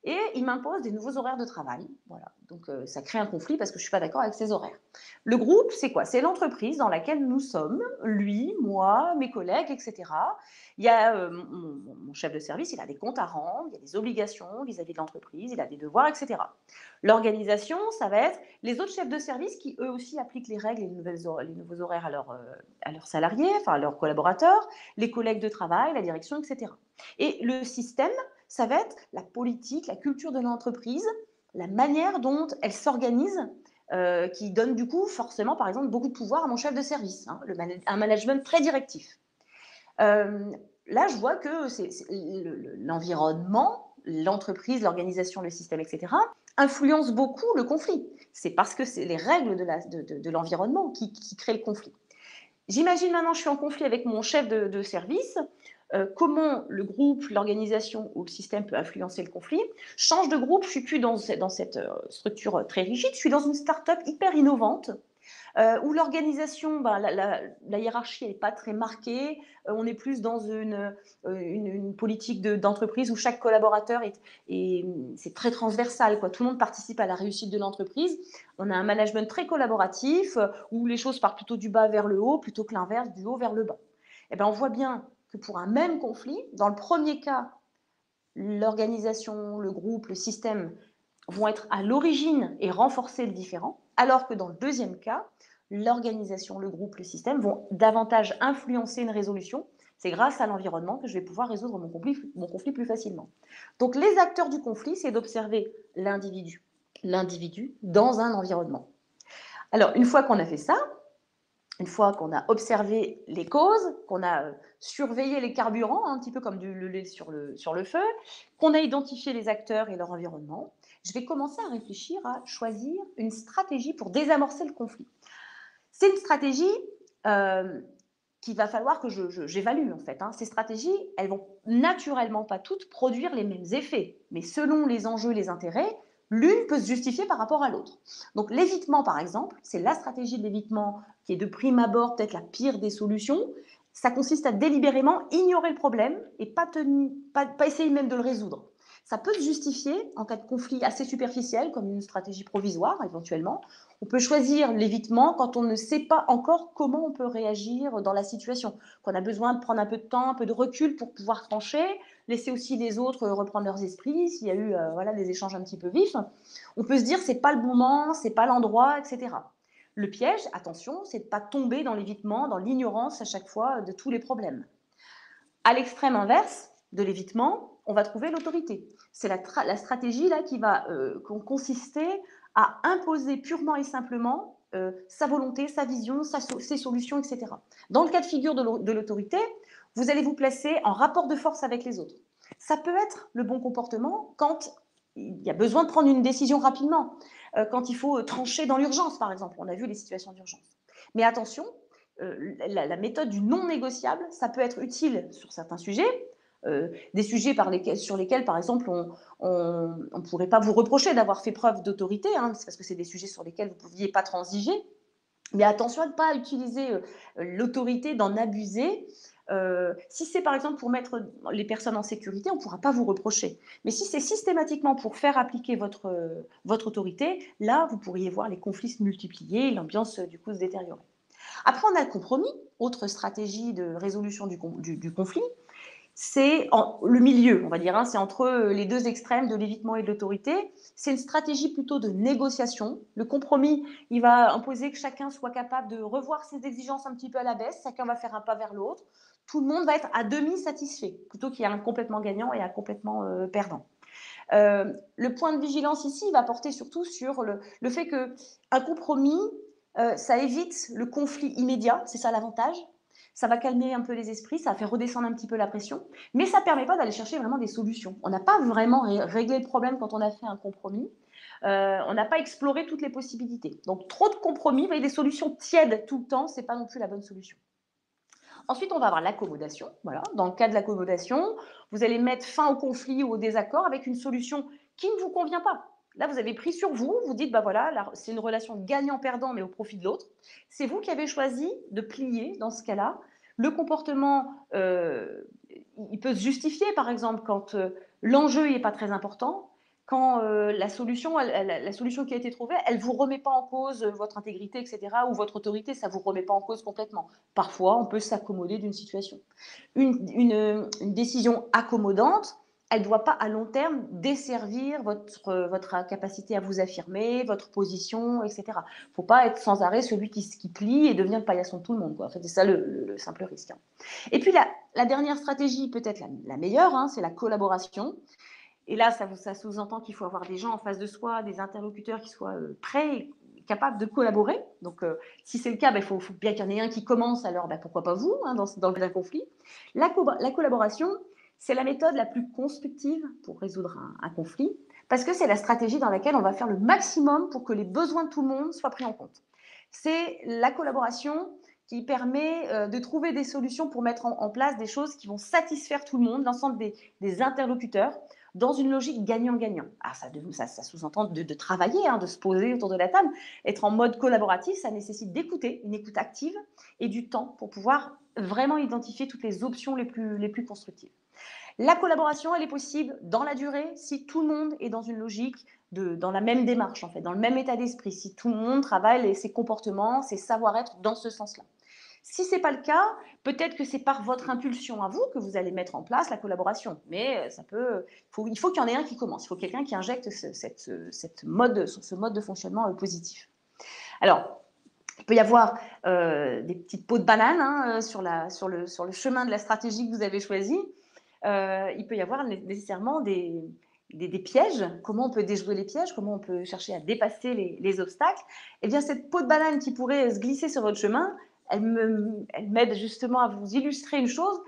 S2: et il m'impose des nouveaux horaires de travail. Voilà. Donc ça crée un conflit parce que je ne suis pas d'accord avec ces horaires. Le groupe, c'est quoi? C'est l'entreprise dans laquelle nous sommes, lui, moi, mes collègues, etc. Il y a mon chef de service, il a des comptes à rendre, il y a des obligations vis-à-vis de l'entreprise, il a des devoirs, etc. L'organisation, ça va être les autres chefs de service qui, eux aussi, appliquent les règles et les nouveaux horaires à leurs salariés, enfin à leurs collaborateurs, les collègues de travail, la direction, etc. Et le système, ça va être la politique, la culture de l'entreprise, la manière dont elle s'organise, qui donne du coup forcément, par exemple, beaucoup de pouvoir à mon chef de service, hein, un management très directif. Là, je vois que l'environnement, l'entreprise, l'organisation, le système, etc., influence beaucoup le conflit. C'est parce que c'est les règles de l'environnement qui créent le conflit. J'imagine maintenant, je suis en conflit avec mon chef de service. Comment le groupe, l'organisation ou le système peut influencer le conflit. Je change de groupe, je ne suis plus dans cette structure très rigide, je suis dans une start-up hyper innovante, où l'organisation, la hiérarchie n'est pas très marquée, on est plus dans une politique d'entreprise où chaque collaborateur c'est très transversal, quoi. Tout le monde participe à la réussite de l'entreprise. On a un management très collaboratif, où les choses partent plutôt du bas vers le haut, plutôt que l'inverse, du haut vers le bas. Et ben, on voit bien que pour un même conflit, dans le premier cas, l'organisation, le groupe, le système vont être à l'origine et renforcer le différent, alors que dans le deuxième cas, l'organisation, le groupe, le système vont davantage influencer une résolution. C'est grâce à l'environnement que je vais pouvoir résoudre mon conflit plus facilement. Donc les acteurs du conflit, c'est d'observer l'individu dans un environnement. Alors une fois qu'on a fait ça, une fois qu'on a observé les causes, qu'on a surveillé les carburants, un petit peu comme le lait sur le feu, qu'on a identifié les acteurs et leur environnement, je vais commencer à réfléchir à choisir une stratégie pour désamorcer le conflit. C'est une stratégie qu'il va falloir que j'évalue, en fait. Ces stratégies, elles vont naturellement pas toutes produire les mêmes effets, mais selon les enjeux et les intérêts, l'une peut se justifier par rapport à l'autre. Donc l'évitement, par exemple, c'est la stratégie de l'évitement qui est de prime abord peut-être la pire des solutions. Ça consiste à délibérément ignorer le problème et pas essayer même de le résoudre. Ça peut se justifier en cas de conflit assez superficiel, comme une stratégie provisoire éventuellement. On peut choisir l'évitement quand on ne sait pas encore comment on peut réagir dans la situation, qu'on a besoin de prendre un peu de temps, un peu de recul pour pouvoir trancher, laisser aussi les autres reprendre leurs esprits, s'il y a eu des échanges un petit peu vifs. On peut se dire c'est pas le moment, c'est pas l'endroit, etc. Le piège, attention, c'est de ne pas tomber dans l'évitement, dans l'ignorance à chaque fois de tous les problèmes. À l'extrême inverse de l'évitement, on va trouver l'autorité. C'est la stratégie là qui va consister à imposer purement et simplement sa volonté, sa vision, ses solutions, etc. Dans le cas de figure de l'autorité, vous allez vous placer en rapport de force avec les autres. Ça peut être le bon comportement quand il y a besoin de prendre une décision rapidement, quand il faut trancher dans l'urgence, par exemple. On a vu les situations d'urgence. Mais attention, la méthode du non négociable, ça peut être utile sur certains sujets, des sujets sur lesquels, par exemple, on ne pourrait pas vous reprocher d'avoir fait preuve d'autorité, c'est parce que c'est des sujets sur lesquels vous ne pouviez pas transiger. Mais attention à ne pas utiliser l'autorité, d'en abuser. Si c'est par exemple pour mettre les personnes en sécurité, on ne pourra pas vous reprocher. Mais si c'est systématiquement pour faire appliquer votre autorité, là, vous pourriez voir les conflits se multiplier, l'ambiance du coup se détériorer. Après, on a le compromis, autre stratégie de résolution du conflit, c'est le milieu, on va dire, hein, c'est entre les deux extrêmes de l'évitement et de l'autorité. C'est une stratégie plutôt de négociation. Le compromis, il va imposer que chacun soit capable de revoir ses exigences un petit peu à la baisse, chacun va faire un pas vers l'autre, tout le monde va être à demi satisfait, plutôt qu'il y a un complètement gagnant et un complètement perdant. Le point de vigilance ici va porter surtout sur le fait qu'un compromis, ça évite le conflit immédiat, c'est ça l'avantage. Ça va calmer un peu les esprits, ça va faire redescendre un petit peu la pression, mais ça ne permet pas d'aller chercher vraiment des solutions. On n'a pas vraiment réglé le problème quand on a fait un compromis. On n'a pas exploré toutes les possibilités. Donc trop de compromis, vous voyez, des solutions tièdes tout le temps, ce n'est pas non plus la bonne solution. Ensuite, on va avoir l'accommodation. Voilà. Dans le cas de l'accommodation, vous allez mettre fin au conflit ou au désaccord avec une solution qui ne vous convient pas. Là, vous avez pris sur vous, vous dites, bah voilà, c'est une relation gagnant-perdant, mais au profit de l'autre. C'est vous qui avez choisi de plier dans ce cas-là. Le comportement, il peut se justifier, par exemple, quand l'enjeu n'est pas très important, quand la solution qui a été trouvée, elle ne vous remet pas en cause votre intégrité, etc., ou votre autorité, ça ne vous remet pas en cause complètement. Parfois, on peut s'accommoder d'une situation. Une décision accommodante, elle ne doit pas à long terme desservir votre capacité à vous affirmer, votre position, etc. Il ne faut pas être sans arrêt celui qui plie et devient le paillasson de tout le monde, quoi. En fait, c'est ça le simple risque. Et puis la dernière stratégie, peut-être la meilleure, hein, c'est la collaboration. Et là, ça sous-entend qu'il faut avoir des gens en face de soi, des interlocuteurs qui soient prêts et capables de collaborer. Donc, si c'est le cas, il faut bien qu'il y en ait un qui commence, alors pourquoi pas vous, hein, dans le conflit. La collaboration, c'est la méthode la plus constructive pour résoudre un conflit, parce que c'est la stratégie dans laquelle on va faire le maximum pour que les besoins de tout le monde soient pris en compte. C'est la collaboration qui permet de trouver des solutions pour mettre en place des choses qui vont satisfaire tout le monde, l'ensemble des interlocuteurs, dans une logique gagnant-gagnant. Ça sous-entend de travailler, hein, de se poser autour de la table. Être en mode collaboratif, ça nécessite d'écouter, une écoute active et du temps pour pouvoir vraiment identifier toutes les options les plus constructives. La collaboration, elle est possible dans la durée si tout le monde est dans une logique, dans la même démarche, en fait, dans le même état d'esprit, si tout le monde travaille ses comportements, ses savoir-être dans ce sens-là. Si ce n'est pas le cas, peut-être que c'est par votre impulsion à vous que vous allez mettre en place la collaboration. Mais il faut qu'il y en ait un qui commence. Il faut quelqu'un qui injecte ce mode de fonctionnement positif. Alors, il peut y avoir des petites peaux de banane, hein, sur le chemin de la stratégie que vous avez choisie. Il peut y avoir nécessairement des pièges. Comment on peut déjouer les pièges? Comment on peut chercher à dépasser les obstacles? Eh bien, cette peau de banane qui pourrait se glisser sur votre chemin, elle m'aide justement à vous illustrer une chose,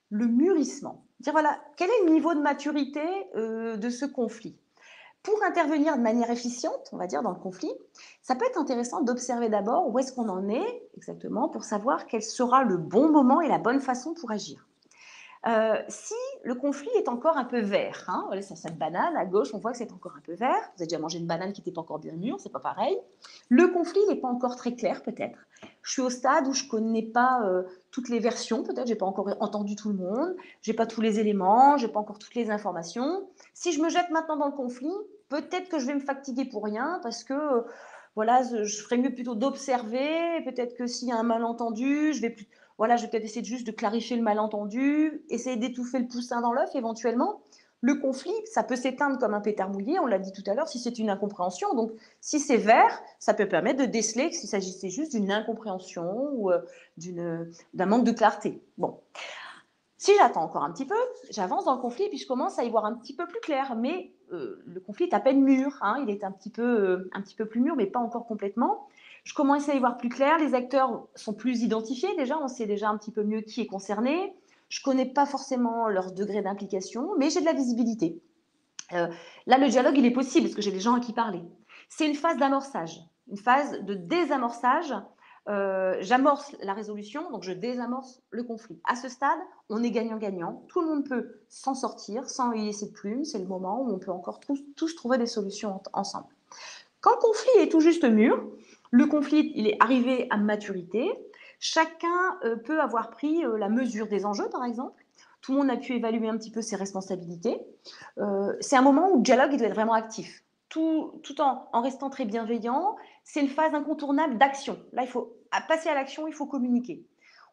S2: le mûrissement. Dire voilà, quel est le niveau de maturité de ce conflit? Pour intervenir de manière efficiente, on va dire, dans le conflit, ça peut être intéressant d'observer d'abord où est-ce qu'on en est exactement pour savoir quel sera le bon moment et la bonne façon pour agir. Si le conflit est encore un peu vert, hein, voilà, cette banane, à gauche, on voit que c'est encore un peu vert. Vous avez déjà mangé une banane qui n'était pas encore bien mûre, c'est pas pareil. Le conflit n'est pas encore très clair, peut-être. Je suis au stade où je ne connais pas toutes les versions, peut-être, je n'ai pas encore entendu tout le monde, je n'ai pas tous les éléments, je n'ai pas encore toutes les informations. Si je me jette maintenant dans le conflit, peut-être que je vais me fatiguer pour rien, parce que voilà, je ferais mieux plutôt d'observer. Peut-être que s'il y a un malentendu, je vais peut-être essayer juste de clarifier le malentendu, essayer d'étouffer le poussin dans l'œuf éventuellement. Le conflit, ça peut s'éteindre comme un pétard mouillé, on l'a dit tout à l'heure, si c'est une incompréhension. Donc, si c'est vert, ça peut permettre de déceler qu'il s'agissait juste d'une incompréhension ou d'un manque de clarté. Bon. Si j'attends encore un petit peu, j'avance dans le conflit et puis je commence à y voir un petit peu plus clair. Mais le conflit est à peine mûr, hein, il est un petit peu plus mûr, mais pas encore complètement. Je commence à y voir plus clair, les acteurs sont plus identifiés déjà, on sait déjà un petit peu mieux qui est concerné. Je ne connais pas forcément leur degré d'implication, mais j'ai de la visibilité. Là, le dialogue, il est possible parce que j'ai des gens à qui parler. C'est une phase d'amorçage, une phase de désamorçage. J'amorce la résolution, donc je désamorce le conflit. À ce stade, on est gagnant-gagnant. Tout le monde peut s'en sortir sans y laisser de plume. C'est le moment où on peut encore tous trouver des solutions ensemble. Quand le conflit est tout juste mûr, le conflit il est arrivé à maturité, chacun peut avoir pris la mesure des enjeux, par exemple. Tout le monde a pu évaluer un petit peu ses responsabilités. C'est un moment où le dialogue il doit être vraiment actif. Tout en restant très bienveillant, c'est une phase incontournable d'action. Là, il faut passer à l'action, il faut communiquer.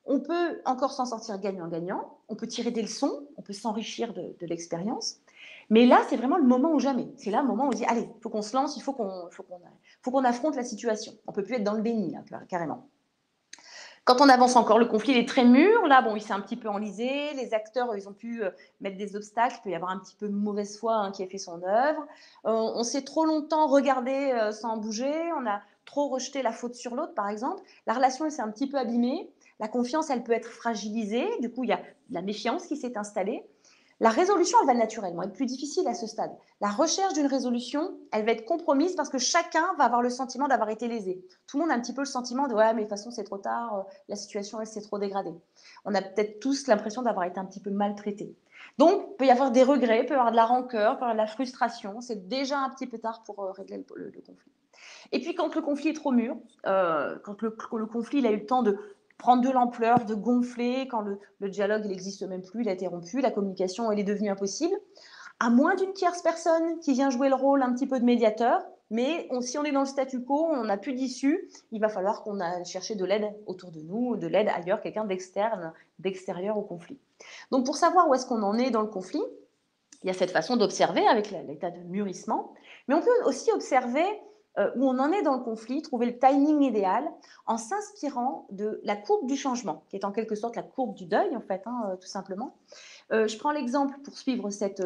S2: On peut encore s'en sortir gagnant-gagnant, on peut tirer des leçons, on peut s'enrichir de l'expérience. Mais là, c'est vraiment le moment ou jamais. C'est là le moment où on dit, allez, il faut qu'on se lance, faut qu'on affronte la situation. On ne peut plus être dans le déni, là, carrément. Quand on avance encore, le conflit est très mûr. Là, bon, il s'est un petit peu enlisé. Les acteurs, ils ont pu mettre des obstacles. Il peut y avoir un petit peu de mauvaise foi qui a fait son œuvre. On s'est trop longtemps regardé sans bouger. On a trop rejeté la faute sur l'autre, par exemple. La relation, elle s'est un petit peu abîmée. La confiance, elle peut être fragilisée. Du coup, il y a de la méfiance qui s'est installée. La résolution, elle va naturellement être plus difficile à ce stade. La recherche d'une résolution, elle va être compromise parce que chacun va avoir le sentiment d'avoir été lésé. Tout le monde a un petit peu le sentiment de « ouais, mais de toute façon, c'est trop tard, la situation, elle s'est trop dégradée ». On a peut-être tous l'impression d'avoir été un petit peu maltraités. Donc, il peut y avoir des regrets, il peut y avoir de la rancœur, il peut y avoir de la frustration. C'est déjà un petit peu tard pour régler le conflit. Et puis, quand le conflit est trop mûr, quand le conflit il a eu le temps de prendre de l'ampleur, de gonfler, quand le dialogue il n'existe même plus, il a été rompu, la communication elle est devenue impossible, à moins d'une tierce personne qui vient jouer le rôle un petit peu de médiateur, mais si on est dans le statu quo, on n'a plus d'issue, il va falloir qu'on aille chercher de l'aide autour de nous, de l'aide ailleurs, quelqu'un d'externe, d'extérieur au conflit. Donc pour savoir où est-ce qu'on en est dans le conflit, il y a cette façon d'observer avec l'état de mûrissement, mais on peut aussi observer où on en est dans le conflit, trouver le timing idéal en s'inspirant de la courbe du changement, qui est en quelque sorte la courbe du deuil, en fait, tout simplement. Je prends l'exemple pour suivre cette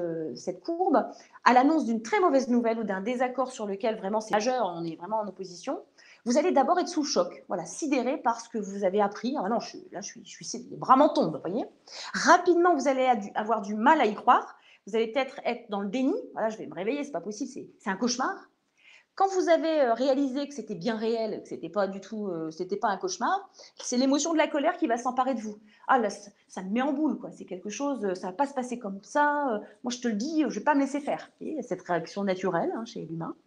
S2: courbe. À l'annonce d'une très mauvaise nouvelle ou d'un désaccord sur lequel vraiment c'est majeur, on est vraiment en opposition, vous allez d'abord être sous le choc, voilà, sidéré par ce que vous avez appris. Ah non, les bras m'en tombent, vous voyez. Rapidement, vous allez avoir du mal à y croire. Vous allez peut-être être dans le déni. Voilà, je vais me réveiller, c'est pas possible, c'est un cauchemar. Quand vous avez réalisé que c'était bien réel, que c'était pas du tout, c'était pas un cauchemar, c'est l'émotion de la colère qui va s'emparer de vous. Ah là, ça me met en boule, quoi. C'est quelque chose, ça va pas se passer comme ça. Moi, je te le dis, je vais pas me laisser faire. Et cette réaction naturelle chez l'humain.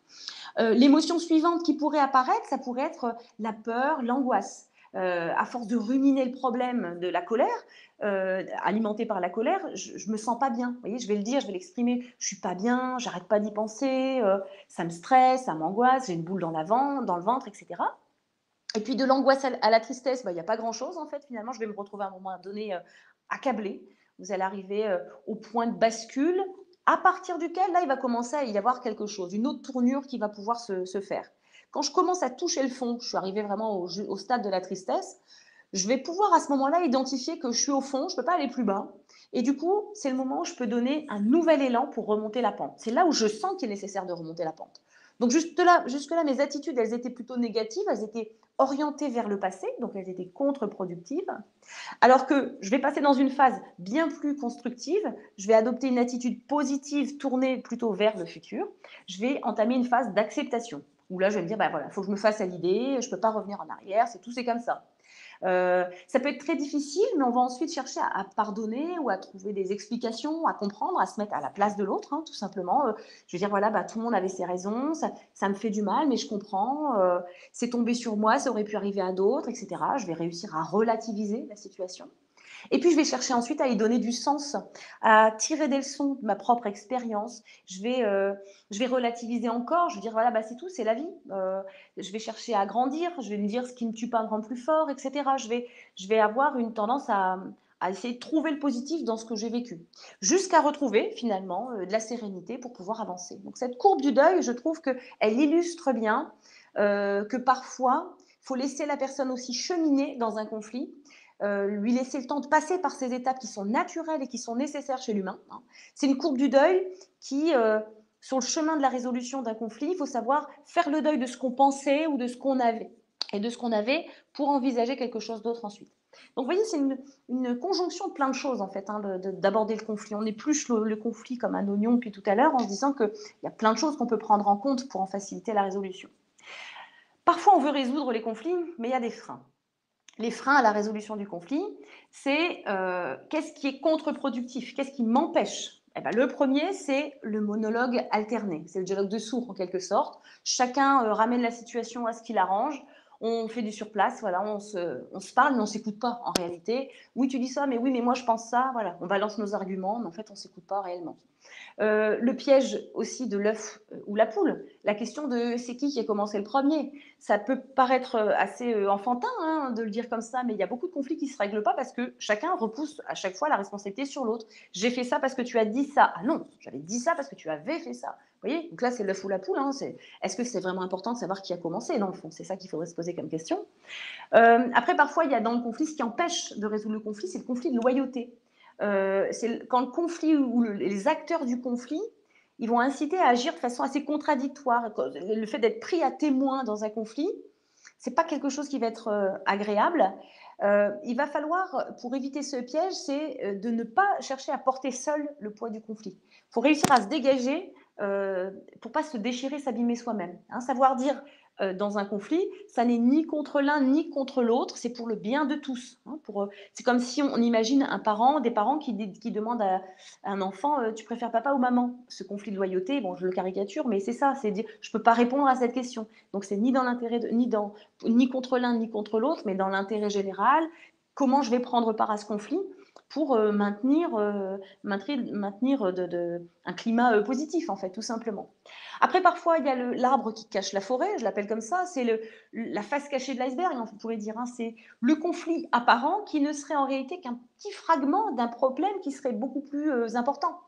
S2: L'émotion suivante qui pourrait apparaître, ça pourrait être la peur, l'angoisse. À force de ruminer le problème de la colère, alimentée par la colère, je me sens pas bien. Vous voyez, je vais le dire, je vais l'exprimer. Je suis pas bien, j'arrête pas d'y penser, ça me stresse, ça m'angoisse, j'ai une boule dans le ventre, etc. Et puis de l'angoisse à la tristesse, il n'y a pas grand-chose en fait. Finalement, je vais me retrouver à un moment donné accablée. Vous allez arriver au point de bascule, à partir duquel, là, il va commencer à y avoir quelque chose, une autre tournure qui va pouvoir se faire. Quand je commence à toucher le fond, je suis arrivée vraiment au stade de la tristesse, je vais pouvoir à ce moment-là identifier que je suis au fond, je ne peux pas aller plus bas. Et du coup, c'est le moment où je peux donner un nouvel élan pour remonter la pente. C'est là où je sens qu'il est nécessaire de remonter la pente. Donc jusque-là, mes attitudes, elles étaient plutôt négatives, elles étaient orientées vers le passé, donc elles étaient contre-productives. Alors que je vais passer dans une phase bien plus constructive, je vais adopter une attitude positive tournée plutôt vers le futur, je vais entamer une phase d'acceptation, où là je vais me dire, voilà, il faut que je me fasse à l'idée, je ne peux pas revenir en arrière, c'est comme ça. Ça peut être très difficile, mais on va ensuite chercher à pardonner ou à trouver des explications, à comprendre, à se mettre à la place de l'autre, tout simplement. Je veux dire, voilà, tout le monde avait ses raisons, ça me fait du mal, mais je comprends, c'est tombé sur moi, ça aurait pu arriver à d'autres, etc. Je vais réussir à relativiser la situation. Et puis, je vais chercher ensuite à y donner du sens, à tirer des leçons de ma propre expérience. Je vais relativiser encore. Je vais dire, voilà, c'est tout, c'est la vie. Je vais chercher à grandir. Je vais me dire, ce qui ne me tue pas me rend plus fort, etc. Je vais avoir une tendance à essayer de trouver le positif dans ce que j'ai vécu, jusqu'à retrouver finalement de la sérénité pour pouvoir avancer. Donc, cette courbe du deuil, je trouve qu'elle illustre bien que parfois, il faut laisser la personne aussi cheminer dans un conflit, lui laisser le temps de passer par ces étapes qui sont naturelles et qui sont nécessaires chez l'humain. C'est une courbe du deuil qui, sur le chemin de la résolution d'un conflit, il faut savoir faire le deuil de ce qu'on pensait ou de ce qu'on avait, et de ce qu'on avait pour envisager quelque chose d'autre ensuite. Donc vous voyez, c'est une conjonction de plein de choses en fait, d'aborder le conflit. On épluche le conflit comme un oignon depuis tout à l'heure en se disant qu'il y a plein de choses qu'on peut prendre en compte pour en faciliter la résolution. Parfois, on veut résoudre les conflits, mais il y a des freins. Les freins à la résolution du conflit, c'est qu'est-ce qui est contre-productif, qu'est-ce qui m'empêche. Le premier, c'est le monologue alterné, c'est le dialogue de sourds en quelque sorte. Chacun ramène la situation à ce qui l'arrange, on fait du surplace, voilà, on se parle, mais on ne s'écoute pas en réalité. Oui, tu dis ça, mais oui, mais moi je pense ça, voilà. On balance nos arguments, mais en fait on ne s'écoute pas réellement. Le piège aussi de l'œuf ou la poule, la question de c'est qui a commencé le premier. Ça peut paraître assez enfantin hein, de le dire comme ça, mais il y a beaucoup de conflits qui ne se règlent pas parce que chacun repousse à chaque fois la responsabilité sur l'autre. J'ai fait ça parce que tu as dit ça. Ah non, j'avais dit ça parce que tu avais fait ça. Vous voyez, donc là c'est l'œuf ou la poule. Hein, est-ce que c'est vraiment important de savoir qui a commencé dans le fond? C'est ça qu'il faudrait se poser comme question. Après, parfois, il y a dans le conflit, ce qui empêche de résoudre le conflit, c'est le conflit de loyauté. C'est quand le conflit ou les acteurs du conflit, ils vont inciter à agir de façon assez contradictoire. Le fait d'être pris à témoin dans un conflit, c'est pas quelque chose qui va être agréable. Il va falloir, pour éviter ce piège, c'est de ne pas chercher à porter seul le poids du conflit. Il faut réussir à se dégager pour pas se déchirer, s'abîmer soi-même. Hein, savoir dire dans un conflit, ça n'est ni contre l'un ni contre l'autre, c'est pour le bien de tous. Hein, c'est comme si on imagine des parents qui demandent à un enfant tu préfères papa ou maman? Ce conflit de loyauté, bon, je le caricature, mais c'est ça, c'est dire je ne peux pas répondre à cette question. Donc c'est ni dans l'intérêt ni contre l'un ni contre l'autre, mais dans l'intérêt général. Comment je vais prendre part à ce conflit pour maintenir un climat positif, en fait, tout simplement. Après, parfois, il y a l'arbre qui cache la forêt, je l'appelle comme ça, c'est la face cachée de l'iceberg, on pourrait dire. Hein, c'est le conflit apparent qui ne serait en réalité qu'un petit fragment d'un problème qui serait beaucoup plus important.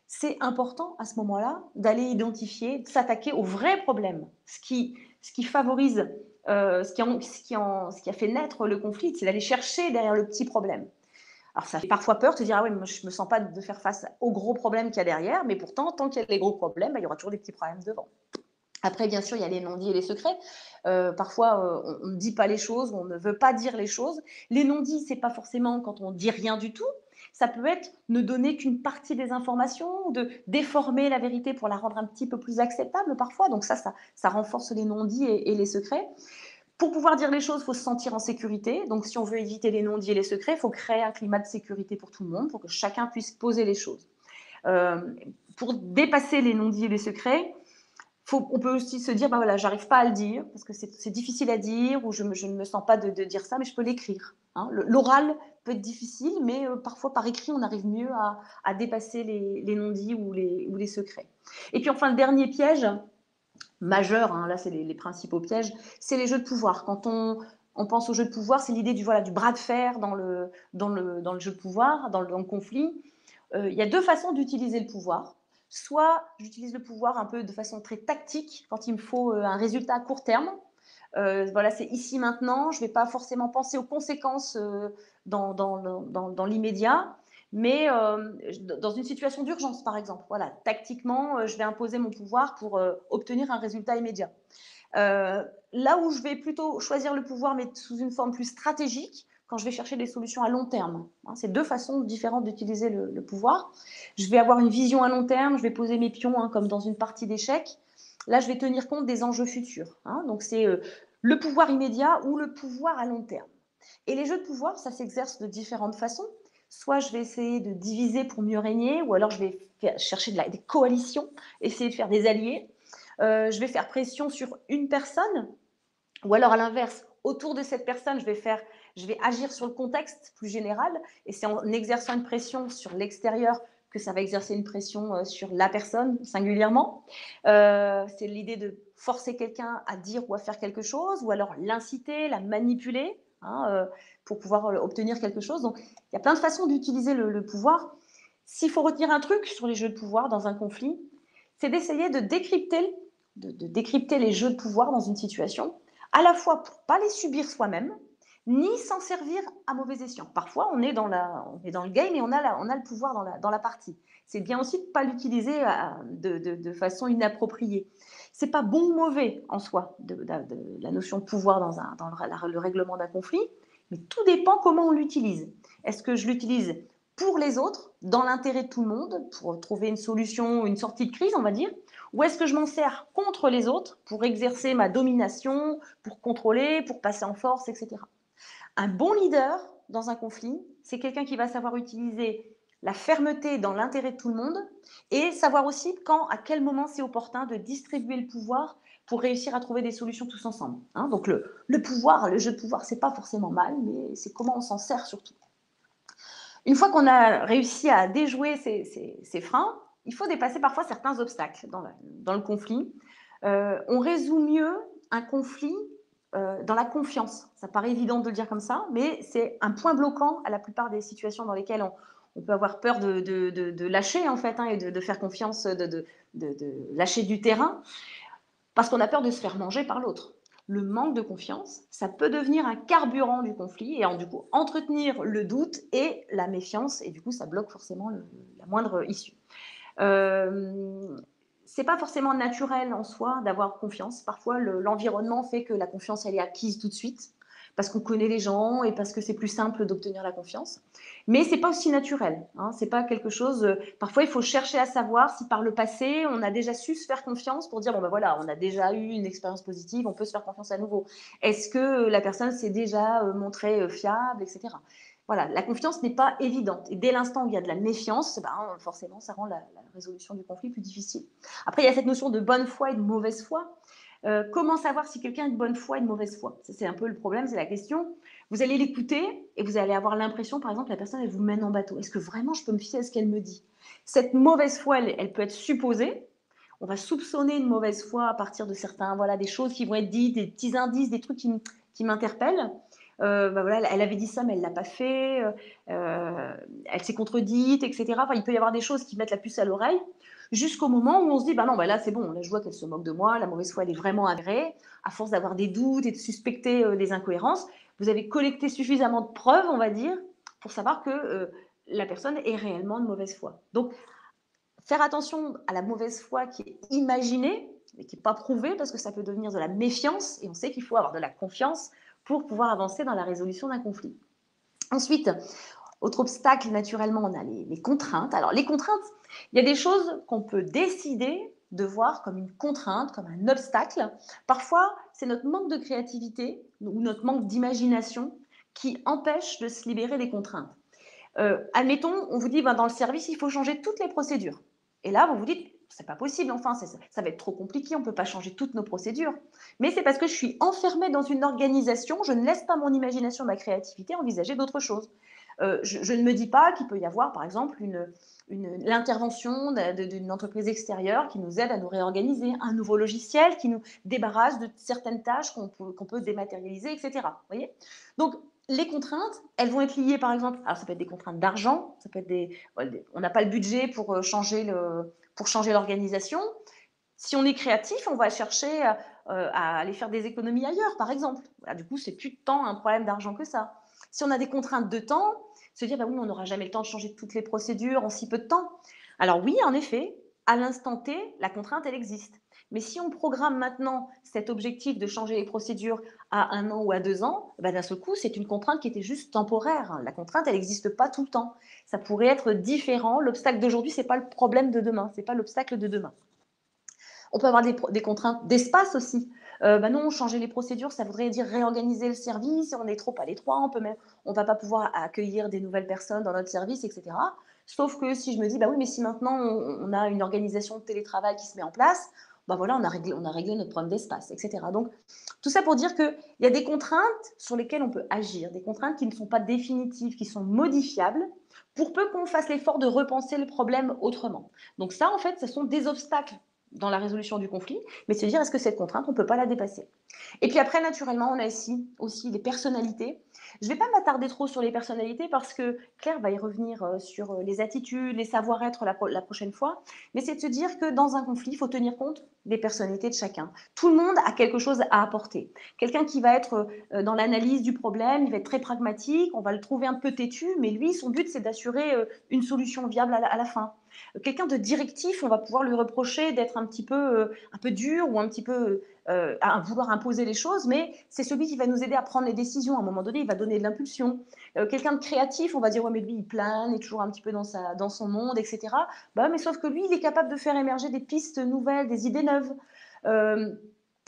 S2: C'est important à ce moment-là d'aller identifier, de s'attaquer au vrai problème. Ce qui favorise, ce qui a fait naître le conflit, c'est d'aller chercher derrière le petit problème. Alors ça fait parfois peur de se dire ah ouais, moi, je ne me sens pas de faire face aux gros problèmes qu'il y a derrière, mais pourtant, tant qu'il y a les gros problèmes, il y aura toujours des petits problèmes devant. Après, bien sûr, il y a les non-dits et les secrets. Parfois, on ne dit pas les choses, on ne veut pas dire les choses. Les non-dits, c'est pas forcément quand on dit rien du tout. Ça peut être ne donner qu'une partie des informations, de déformer la vérité pour la rendre un petit peu plus acceptable parfois. Donc ça renforce les non-dits et les secrets. Pour pouvoir dire les choses, il faut se sentir en sécurité. Donc, si on veut éviter les non-dits et les secrets, il faut créer un climat de sécurité pour tout le monde, pour que chacun puisse poser les choses. Pour dépasser les non-dits et les secrets, on peut aussi se dire, bah voilà, j'arrive pas à le dire, parce que c'est difficile à dire, ou je ne me sens pas de dire ça, mais je peux l'écrire. Hein. L'oral peut être difficile, mais parfois par écrit, on arrive mieux à dépasser les non-dits ou les secrets. Et puis enfin, le dernier piège, majeur, hein, là c'est les principaux pièges, c'est les jeux de pouvoir. Quand on pense aux jeux de pouvoir, c'est l'idée du bras de fer dans le jeu de pouvoir, dans le conflit. Il y a deux façons d'utiliser le pouvoir. Soit j'utilise le pouvoir un peu de façon très tactique, quand il me faut un résultat à court terme. Voilà, c'est ici maintenant, je ne vais pas forcément penser aux conséquences dans l'immédiat, mais dans une situation d'urgence, par exemple. Voilà, tactiquement, je vais imposer mon pouvoir pour obtenir un résultat immédiat. Là où je vais plutôt choisir le pouvoir, mais sous une forme plus stratégique, quand je vais chercher des solutions à long terme. Hein, c'est deux façons différentes d'utiliser le pouvoir. Je vais avoir une vision à long terme, je vais poser mes pions hein, comme dans une partie d'échecs. Là, je vais tenir compte des enjeux futurs. Hein, donc, c'est le pouvoir immédiat ou le pouvoir à long terme. Et les jeux de pouvoir, ça s'exerce de différentes façons. Soit je vais essayer de diviser pour mieux régner, ou alors je vais chercher des coalitions, essayer de faire des alliés. Je vais faire pression sur une personne, ou alors à l'inverse, autour de cette personne, je vais agir sur le contexte plus général, et c'est en exerçant une pression sur l'extérieur que ça va exercer une pression sur la personne singulièrement. C'est l'idée de forcer quelqu'un à dire ou à faire quelque chose, ou alors l'inciter, la manipuler, hein, pour pouvoir obtenir quelque chose. Donc, il y a plein de façons d'utiliser le pouvoir. S'il faut retenir un truc sur les jeux de pouvoir dans un conflit, c'est d'essayer de décrypter les jeux de pouvoir dans une situation, à la fois pour ne pas les subir soi-même, ni s'en servir à mauvais escient. Parfois, on est dans le game et on a le pouvoir dans la partie. C'est bien aussi de ne pas l'utiliser de façon inappropriée. Ce n'est pas bon ou mauvais en soi, la notion de pouvoir dans le règlement d'un conflit, mais tout dépend comment on l'utilise. Est-ce que je l'utilise pour les autres, dans l'intérêt de tout le monde, pour trouver une solution, une sortie de crise, on va dire, ou est-ce que je m'en sers contre les autres pour exercer ma domination, pour contrôler, pour passer en force, etc. Un bon leader dans un conflit, c'est quelqu'un qui va savoir utiliser la fermeté dans l'intérêt de tout le monde et savoir aussi à quel moment c'est opportun de distribuer le pouvoir pour réussir à trouver des solutions tous ensemble. Hein, donc le pouvoir, le jeu de pouvoir, c'est pas forcément mal, mais c'est comment on s'en sert surtout. Une fois qu'on a réussi à déjouer ces freins, il faut dépasser parfois certains obstacles dans le conflit. On résout mieux un conflit dans la confiance. Ça paraît évident de le dire comme ça, mais c'est un point bloquant à la plupart des situations dans lesquelles on peut avoir peur de lâcher, en fait, hein, et de faire confiance, de lâcher du terrain, parce qu'on a peur de se faire manger par l'autre. Le manque de confiance, ça peut devenir un carburant du conflit et du coup entretenir le doute et la méfiance, et du coup ça bloque forcément la moindre issue. C'est pas forcément naturel en soi d'avoir confiance. Parfois, l'environnement fait que la confiance, elle est acquise tout de suite, parce qu'on connaît les gens et parce que c'est plus simple d'obtenir la confiance. Mais c'est pas aussi naturel. Hein. C'est pas quelque chose. Parfois, il faut chercher à savoir si par le passé, on a déjà su se faire confiance pour dire bon ben voilà, on a déjà eu une expérience positive, on peut se faire confiance à nouveau. Est-ce que la personne s'est déjà montrée fiable, etc. Voilà, la confiance n'est pas évidente. Et dès l'instant où il y a de la méfiance, ben, forcément, ça rend la résolution du conflit plus difficile. Après, il y a cette notion de bonne foi et de mauvaise foi. Comment savoir si quelqu'un est de bonne foi et de mauvaise foi? C'est un peu le problème, c'est la question. Vous allez l'écouter et vous allez avoir l'impression, par exemple, la personne, elle vous mène en bateau. Est-ce que vraiment je peux me fier à ce qu'elle me dit? Cette mauvaise foi, elle peut être supposée. On va soupçonner une mauvaise foi à partir de certains, voilà, des choses qui vont être dites, des petits indices, des trucs qui m'interpellent. Bah voilà, elle avait dit ça, mais elle ne l'a pas fait, elle s'est contredite, etc. Enfin, il peut y avoir des choses qui mettent la puce à l'oreille, jusqu'au moment où on se dit, bah non, bah là c'est bon, là je vois qu'elle se moque de moi, la mauvaise foi elle est vraiment agréée, à force d'avoir des doutes et de suspecter des incohérences, vous avez collecté suffisamment de preuves, on va dire, pour savoir que la personne est réellement de mauvaise foi. Donc, faire attention à la mauvaise foi qui est imaginée, mais qui n'est pas prouvée, parce que ça peut devenir de la méfiance, et on sait qu'il faut avoir de la confiance pour pouvoir avancer dans la résolution d'un conflit. Ensuite, autre obstacle, naturellement, on a les contraintes. Alors, les contraintes, il y a des choses qu'on peut décider de voir comme une contrainte, comme un obstacle. Parfois, c'est notre manque de créativité ou notre manque d'imagination qui empêche de se libérer des contraintes. Admettons, on vous dit, ben, dans le service, il faut changer toutes les procédures. Et là, vous vous dites, c'est pas possible, enfin, ça va être trop compliqué, on ne peut pas changer toutes nos procédures. Mais c'est parce que je suis enfermée dans une organisation, je ne laisse pas mon imagination, ma créativité envisager d'autres choses. Je ne me dis pas qu'il peut y avoir, par exemple, l'intervention d'une entreprise extérieure qui nous aide à nous réorganiser, un nouveau logiciel qui nous débarrasse de certaines tâches qu'on peut dématérialiser, etc. Vous voyez? Donc, les contraintes, elles vont être liées, par exemple, alors ça peut être des contraintes d'argent, ça peut être on n'a pas le budget pour changer l'organisation. Si on est créatif, on va chercher à aller faire des économies ailleurs, par exemple. Voilà, du coup, c'est plus tant un problème d'argent que ça. Si on a des contraintes de temps, se dire, bah oui, on n'aura jamais le temps de changer toutes les procédures en si peu de temps. Alors oui, en effet, à l'instant T, la contrainte, elle existe. Mais si on programme maintenant cet objectif de changer les procédures à 1 an ou à 2 ans, ben d'un seul coup, c'est une contrainte qui était juste temporaire. La contrainte, elle n'existe pas tout le temps. Ça pourrait être différent. L'obstacle d'aujourd'hui, ce n'est pas le problème de demain, ce n'est pas l'obstacle de demain. On peut avoir des contraintes d'espace aussi. Ben non, changer les procédures, ça voudrait dire réorganiser le service, on est trop à l'étroit, on ne va pas pouvoir accueillir des nouvelles personnes dans notre service, etc. Sauf que si je me dis, bah oui, mais si maintenant on a une organisation de télétravail qui se met en place, ben voilà, on a réglé notre problème d'espace, etc. Donc, tout ça pour dire qu'il y a des contraintes sur lesquelles on peut agir, des contraintes qui ne sont pas définitives, qui sont modifiables, pour peu qu'on fasse l'effort de repenser le problème autrement. Donc ça, en fait, ce sont des obstacles dans la résolution du conflit, mais se dire est-ce que cette contrainte, on ne peut pas la dépasser. Et puis après, naturellement, on a ici aussi les personnalités. Je ne vais pas m'attarder trop sur les personnalités parce que Claire va y revenir sur les attitudes, les savoir-être la prochaine fois, mais c'est de se dire que dans un conflit, il faut tenir compte des personnalités de chacun. Tout le monde a quelque chose à apporter. Quelqu'un qui va être dans l'analyse du problème, il va être très pragmatique, on va le trouver un peu têtu, mais lui, son but, c'est d'assurer une solution viable à la fin. Quelqu'un de directif, on va pouvoir lui reprocher d'être un peu dur ou un petit peu à vouloir imposer les choses, mais c'est celui qui va nous aider à prendre les décisions. À un moment donné, il va donner de l'impulsion. Quelqu'un de créatif, on va dire, ouais, mais lui, il plane, il est toujours un petit peu dans son monde, etc. Bah, mais sauf que lui, il est capable de faire émerger des pistes nouvelles, des idées neuves.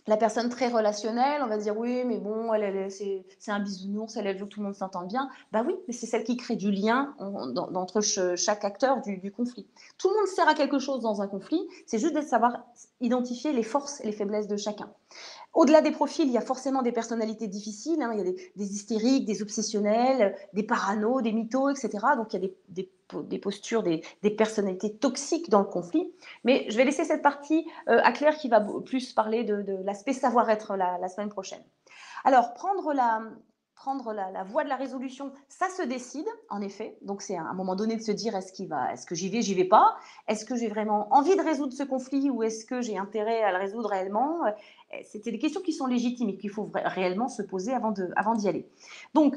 S2: La personne très relationnelle, on va dire oui, mais bon, c'est un bisounours, elle veut que tout le monde s'entende bien. Bah oui, mais c'est celle qui crée du lien entre chaque acteur du conflit. Tout le monde sert à quelque chose dans un conflit, c'est juste de savoir identifier les forces et les faiblesses de chacun. Au-delà des profils, il y a forcément des personnalités difficiles, hein, il y a des hystériques, des obsessionnels, des paranos, des mythos, etc. Donc il y a des des postures, des personnalités toxiques dans le conflit. Mais je vais laisser cette partie à Claire qui va plus parler de l'aspect savoir-être la semaine prochaine. Alors, prendre la voie de la résolution, ça se décide, en effet. Donc, c'est à un moment donné de se dire, est-ce que j'y vais pas? Est-ce que j'ai vraiment envie de résoudre ce conflit ou est-ce que j'ai intérêt à le résoudre réellement? C'était des questions qui sont légitimes et qu'il faut réellement se poser avant d'y aller. Donc,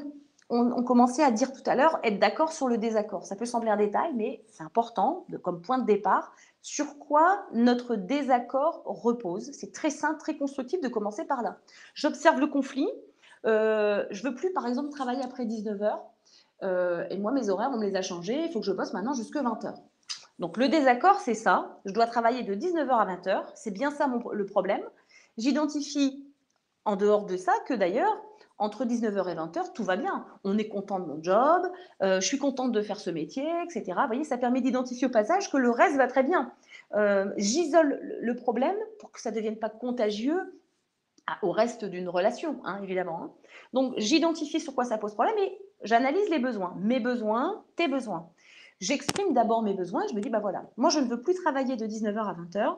S2: on commençait à dire tout à l'heure, être d'accord sur le désaccord. Ça peut sembler un détail, mais c'est important comme point de départ. Sur quoi notre désaccord repose? C'est très simple, très constructif de commencer par là. J'observe le conflit. Je veux plus, par exemple, travailler après 19h. Et moi, mes horaires, on me les a changés. Il faut que je bosse maintenant jusqu'à 20h. Donc, le désaccord, c'est ça. Je dois travailler de 19h à 20h. C'est bien ça le problème. J'identifie, en dehors de ça, que d'ailleurs, entre 19h et 20h, tout va bien. On est content de mon job, je suis contente de faire ce métier, etc. Vous voyez, ça permet d'identifier au passage que le reste va très bien. J'isole le problème pour que ça ne devienne pas contagieux au reste d'une relation, hein, évidemment. Donc, j'identifie sur quoi ça pose problème et j'analyse les besoins. Mes besoins, tes besoins. J'exprime d'abord mes besoins et je me dis, bah voilà, moi je ne veux plus travailler de 19h à 20h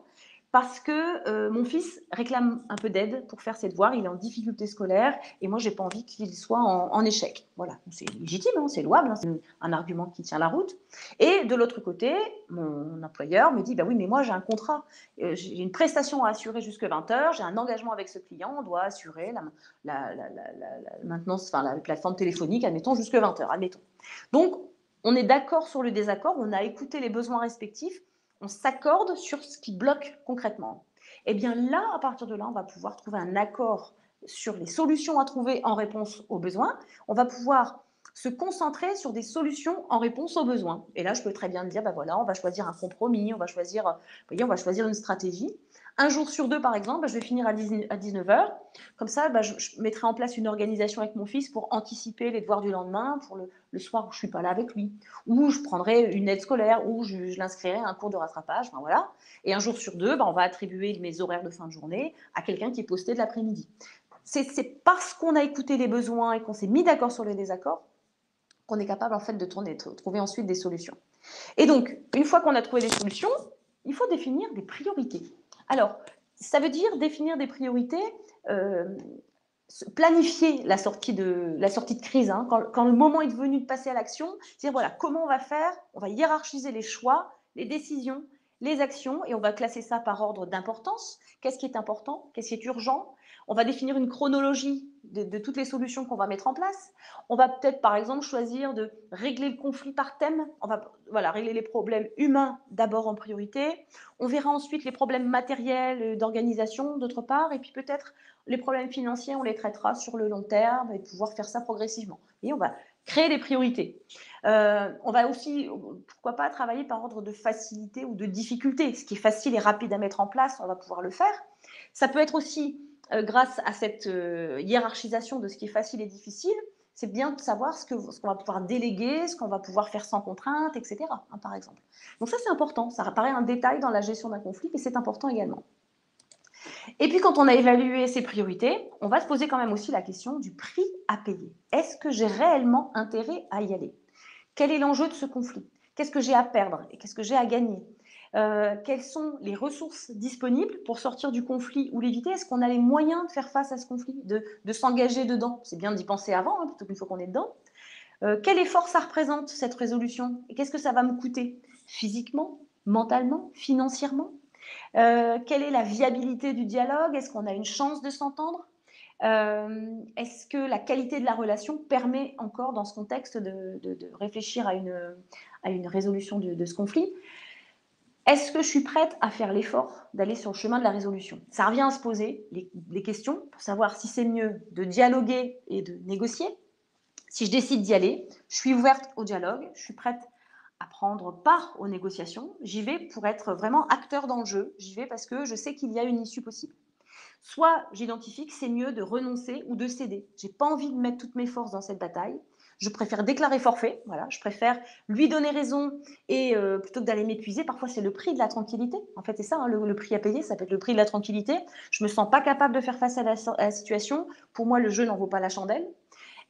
S2: parce que mon fils réclame un peu d'aide pour faire ses devoirs, il est en difficulté scolaire et moi j'ai pas envie qu'il soit en échec. Voilà, c'est légitime, hein, c'est louable, hein, c'est un argument qui tient la route. Et de l'autre côté, mon employeur me dit, bah oui, mais moi j'ai un contrat, j'ai une prestation à assurer jusqu'à 20h, j'ai un engagement avec ce client, on doit assurer la maintenance, enfin la plateforme téléphonique, admettons, jusqu'à 20h, admettons. Donc, on est d'accord sur le désaccord, on a écouté les besoins respectifs, on s'accorde sur ce qui bloque concrètement. Et bien là, à partir de là, on va pouvoir trouver un accord sur les solutions à trouver en réponse aux besoins. On va pouvoir se concentrer sur des solutions en réponse aux besoins. Et là, je peux très bien me dire, ben voilà, on va choisir un compromis, on va choisir une stratégie. Un jour sur deux, par exemple, je vais finir à 19h. Comme ça, je mettrai en place une organisation avec mon fils pour anticiper les devoirs du lendemain, pour le soir où je ne suis pas là avec lui. Ou je prendrai une aide scolaire, ou je l'inscrirai à un cours de rattrapage. Enfin, voilà. Et un jour sur deux, on va attribuer mes horaires de fin de journée à quelqu'un qui est posté de l'après-midi. C'est parce qu'on a écouté les besoins et qu'on s'est mis d'accord sur les désaccords qu'on est capable en fait de trouver ensuite des solutions. Et donc, une fois qu'on a trouvé des solutions, il faut définir des priorités. Alors, ça veut dire définir des priorités, planifier la sortie de crise, hein, quand le moment est venu de passer à l'action, dire voilà, comment on va faire, on va hiérarchiser les choix, les décisions, les actions, et on va classer ça par ordre d'importance. Qu'est-ce qui est important? Qu'est-ce qui est urgent? On va définir une chronologie de toutes les solutions qu'on va mettre en place. On va peut-être, par exemple, choisir de régler le conflit par thème. On va régler les problèmes humains d'abord en priorité. On verra ensuite les problèmes matériels, d'organisation d'autre part. Et puis peut-être les problèmes financiers, on les traitera sur le long terme et pouvoir faire ça progressivement. Et on va créer des priorités. On va aussi, pourquoi pas, travailler par ordre de facilité ou de difficulté. Ce qui est facile et rapide à mettre en place, on va pouvoir le faire. Ça peut être aussi grâce à cette hiérarchisation de ce qui est facile et difficile, c'est bien de savoir ce qu'on va pouvoir déléguer, ce qu'on va pouvoir faire sans contrainte, etc., hein, par exemple. Donc ça, c'est important. Ça apparaît un détail dans la gestion d'un conflit, mais c'est important également. Et puis, quand on a évalué ses priorités, on va se poser quand même aussi la question du prix à payer. Est-ce que j'ai réellement intérêt à y aller? Quel est l'enjeu de ce conflit? Qu'est-ce que j'ai à perdre et qu'est-ce que j'ai à gagner? Quelles sont les ressources disponibles pour sortir du conflit ou l'éviter? Est-ce qu'on a les moyens de faire face à ce conflit, de s'engager dedans? C'est bien d'y penser avant, hein, plutôt qu'une fois qu'on est dedans. Quel effort ça représente, cette résolution? Et qu'est-ce que ça va me coûter? Physiquement, mentalement, financièrement? Quelle est la viabilité du dialogue? Est-ce qu'on a une chance de s'entendre? Est-ce que la qualité de la relation permet encore, dans ce contexte, de réfléchir à une résolution de ce conflit? Est-ce que je suis prête à faire l'effort d'aller sur le chemin de la résolution? Ça revient à se poser les questions pour savoir si c'est mieux de dialoguer et de négocier. Si je décide d'y aller, je suis ouverte au dialogue, je suis prête à prendre part aux négociations. J'y vais pour être vraiment acteur dans le jeu. J'y vais parce que je sais qu'il y a une issue possible. Soit j'identifie que c'est mieux de renoncer ou de céder. Je n'ai pas envie de mettre toutes mes forces dans cette bataille. Je préfère déclarer forfait, voilà, je préfère lui donner raison et plutôt que d'aller m'épuiser, parfois c'est le prix de la tranquillité. En fait, c'est ça, hein, le prix à payer, ça peut être le prix de la tranquillité. Je ne me sens pas capable de faire face à la situation. Pour moi, le jeu n'en vaut pas la chandelle.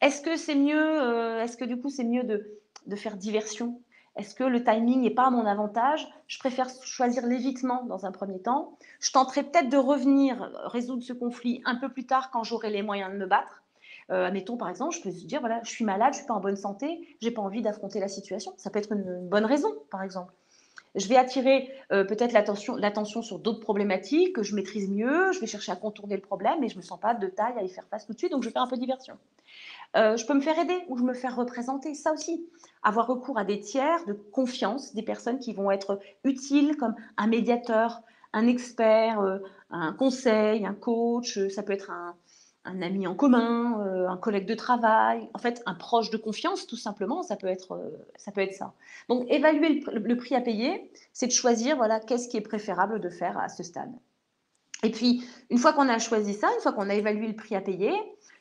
S2: Est-ce que c'est mieux, est-ce que du coup c'est mieux de faire diversion? Est-ce que le timing n'est pas à mon avantage? Je préfère choisir l'évitement dans un premier temps. Je tenterai peut-être de revenir résoudre ce conflit un peu plus tard quand j'aurai les moyens de me battre. Admettons, par exemple, je peux se dire, voilà, je suis malade, je suis pas en bonne santé, j'ai pas envie d'affronter la situation. Ça peut être une bonne raison, par exemple. Je vais attirer peut-être l'attention sur d'autres problématiques que je maîtrise mieux, je vais chercher à contourner le problème, mais je ne me sens pas de taille à y faire face tout de suite, donc je vais faire un peu de diversion. Je peux me faire aider ou je me faire représenter, ça aussi. Avoir recours à des tiers de confiance, des personnes qui vont être utiles comme un médiateur, un expert, un conseil, un coach, ça peut être un ami en commun, un collègue de travail, en fait un proche de confiance tout simplement, ça peut être ça. Donc évaluer le prix à payer, c'est de choisir voilà, qu'est-ce qui est préférable de faire à ce stade. Et puis, une fois qu'on a choisi ça, une fois qu'on a évalué le prix à payer,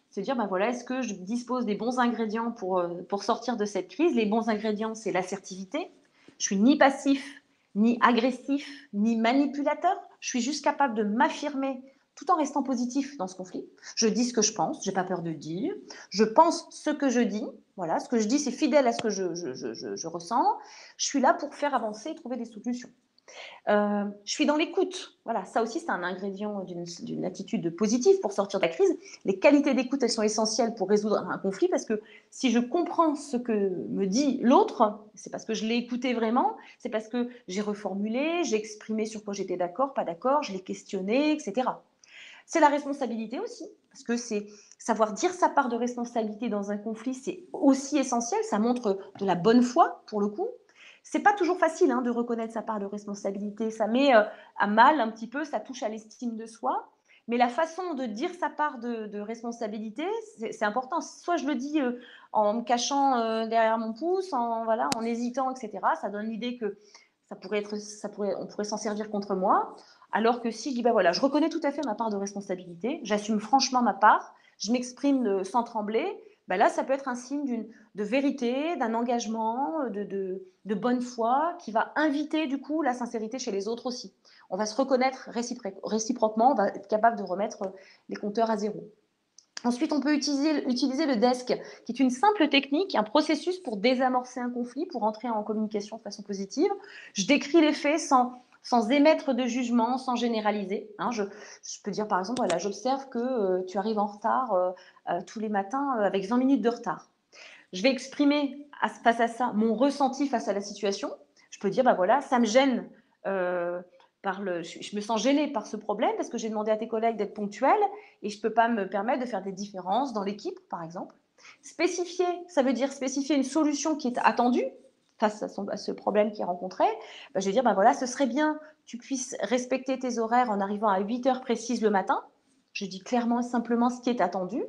S2: se dire, ben voilà, est-ce que je dispose des bons ingrédients pour sortir de cette crise? Les bons ingrédients, c'est l'assertivité. Je suis ni passif, ni agressif, ni manipulateur. Je suis juste capable de m'affirmer tout en restant positif dans ce conflit. Je dis ce que je pense, je n'ai pas peur de dire. Je pense ce que je dis. Voilà, ce que je dis, c'est fidèle à ce que je ressens. Je suis là pour faire avancer et trouver des solutions. Je suis dans l'écoute. Voilà, ça aussi, c'est un ingrédient d'une attitude positive pour sortir de la crise. Les qualités d'écoute, elles sont essentielles pour résoudre un conflit parce que si je comprends ce que me dit l'autre, c'est parce que je l'ai écouté vraiment, c'est parce que j'ai reformulé, j'ai exprimé sur quoi j'étais d'accord, pas d'accord, je l'ai questionné, etc. C'est la responsabilité aussi, parce que c'est savoir dire sa part de responsabilité dans un conflit, c'est aussi essentiel, ça montre de la bonne foi pour le coup. C'est pas toujours facile de reconnaître sa part de responsabilité, ça met à mal un petit peu, ça touche à l'estime de soi, mais la façon de dire sa part de responsabilité, c'est important. Soit je le dis en me cachant derrière mon pouce, en hésitant, etc. Ça donne l'idée que on pourrait s'en servir contre moi. Alors que si je dis, ben voilà, je reconnais tout à fait ma part de responsabilité, j'assume franchement ma part, je m'exprime sans trembler, ben là, ça peut être un signe de vérité, d'un engagement, de bonne foi, qui va inviter du coup la sincérité chez les autres aussi. On va se reconnaître réciproquement, on va être capable de remettre les compteurs à zéro. Ensuite, on peut utiliser le desk, qui est une simple technique, un processus pour désamorcer un conflit, pour entrer en communication de façon positive. Je décris les faits sans émettre de jugement, sans généraliser. Je peux dire par exemple, voilà, j'observe que tu arrives en retard tous les matins avec 20 minutes de retard. Je vais exprimer face à ça mon ressenti face à la situation. Je peux dire, ben voilà, ça me gêne. Je me sens gênée par ce problème parce que j'ai demandé à tes collègues d'être ponctuels et je ne peux pas me permettre de faire des différences dans l'équipe, par exemple. Spécifier, ça veut dire spécifier une solution qui est attendue face à ce problème qui est rencontré. Ben, je vais dire, ben voilà, ce serait bien que tu puisses respecter tes horaires en arrivant à 8 heures précises le matin. Je dis clairement et simplement ce qui est attendu.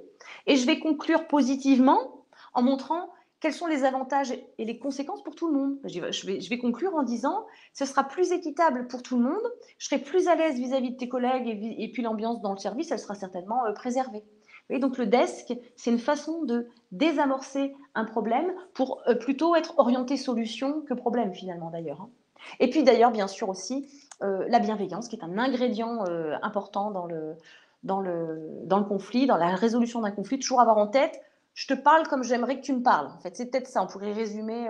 S2: Et je vais conclure positivement en montrant quels sont les avantages et les conséquences pour tout le monde. Je vais conclure en disant, ce sera plus équitable pour tout le monde, je serai plus à l'aise vis-à-vis de tes collègues et puis l'ambiance dans le service, elle sera certainement préservée. Et donc le desk, c'est une façon de désamorcer un problème pour plutôt être orienté solution que problème finalement d'ailleurs. Et puis d'ailleurs, bien sûr aussi, la bienveillance, qui est un ingrédient important dans le conflit, dans la résolution d'un conflit, toujours avoir en tête, je te parle comme j'aimerais que tu me parles. En fait, c'est peut-être ça. On pourrait résumer,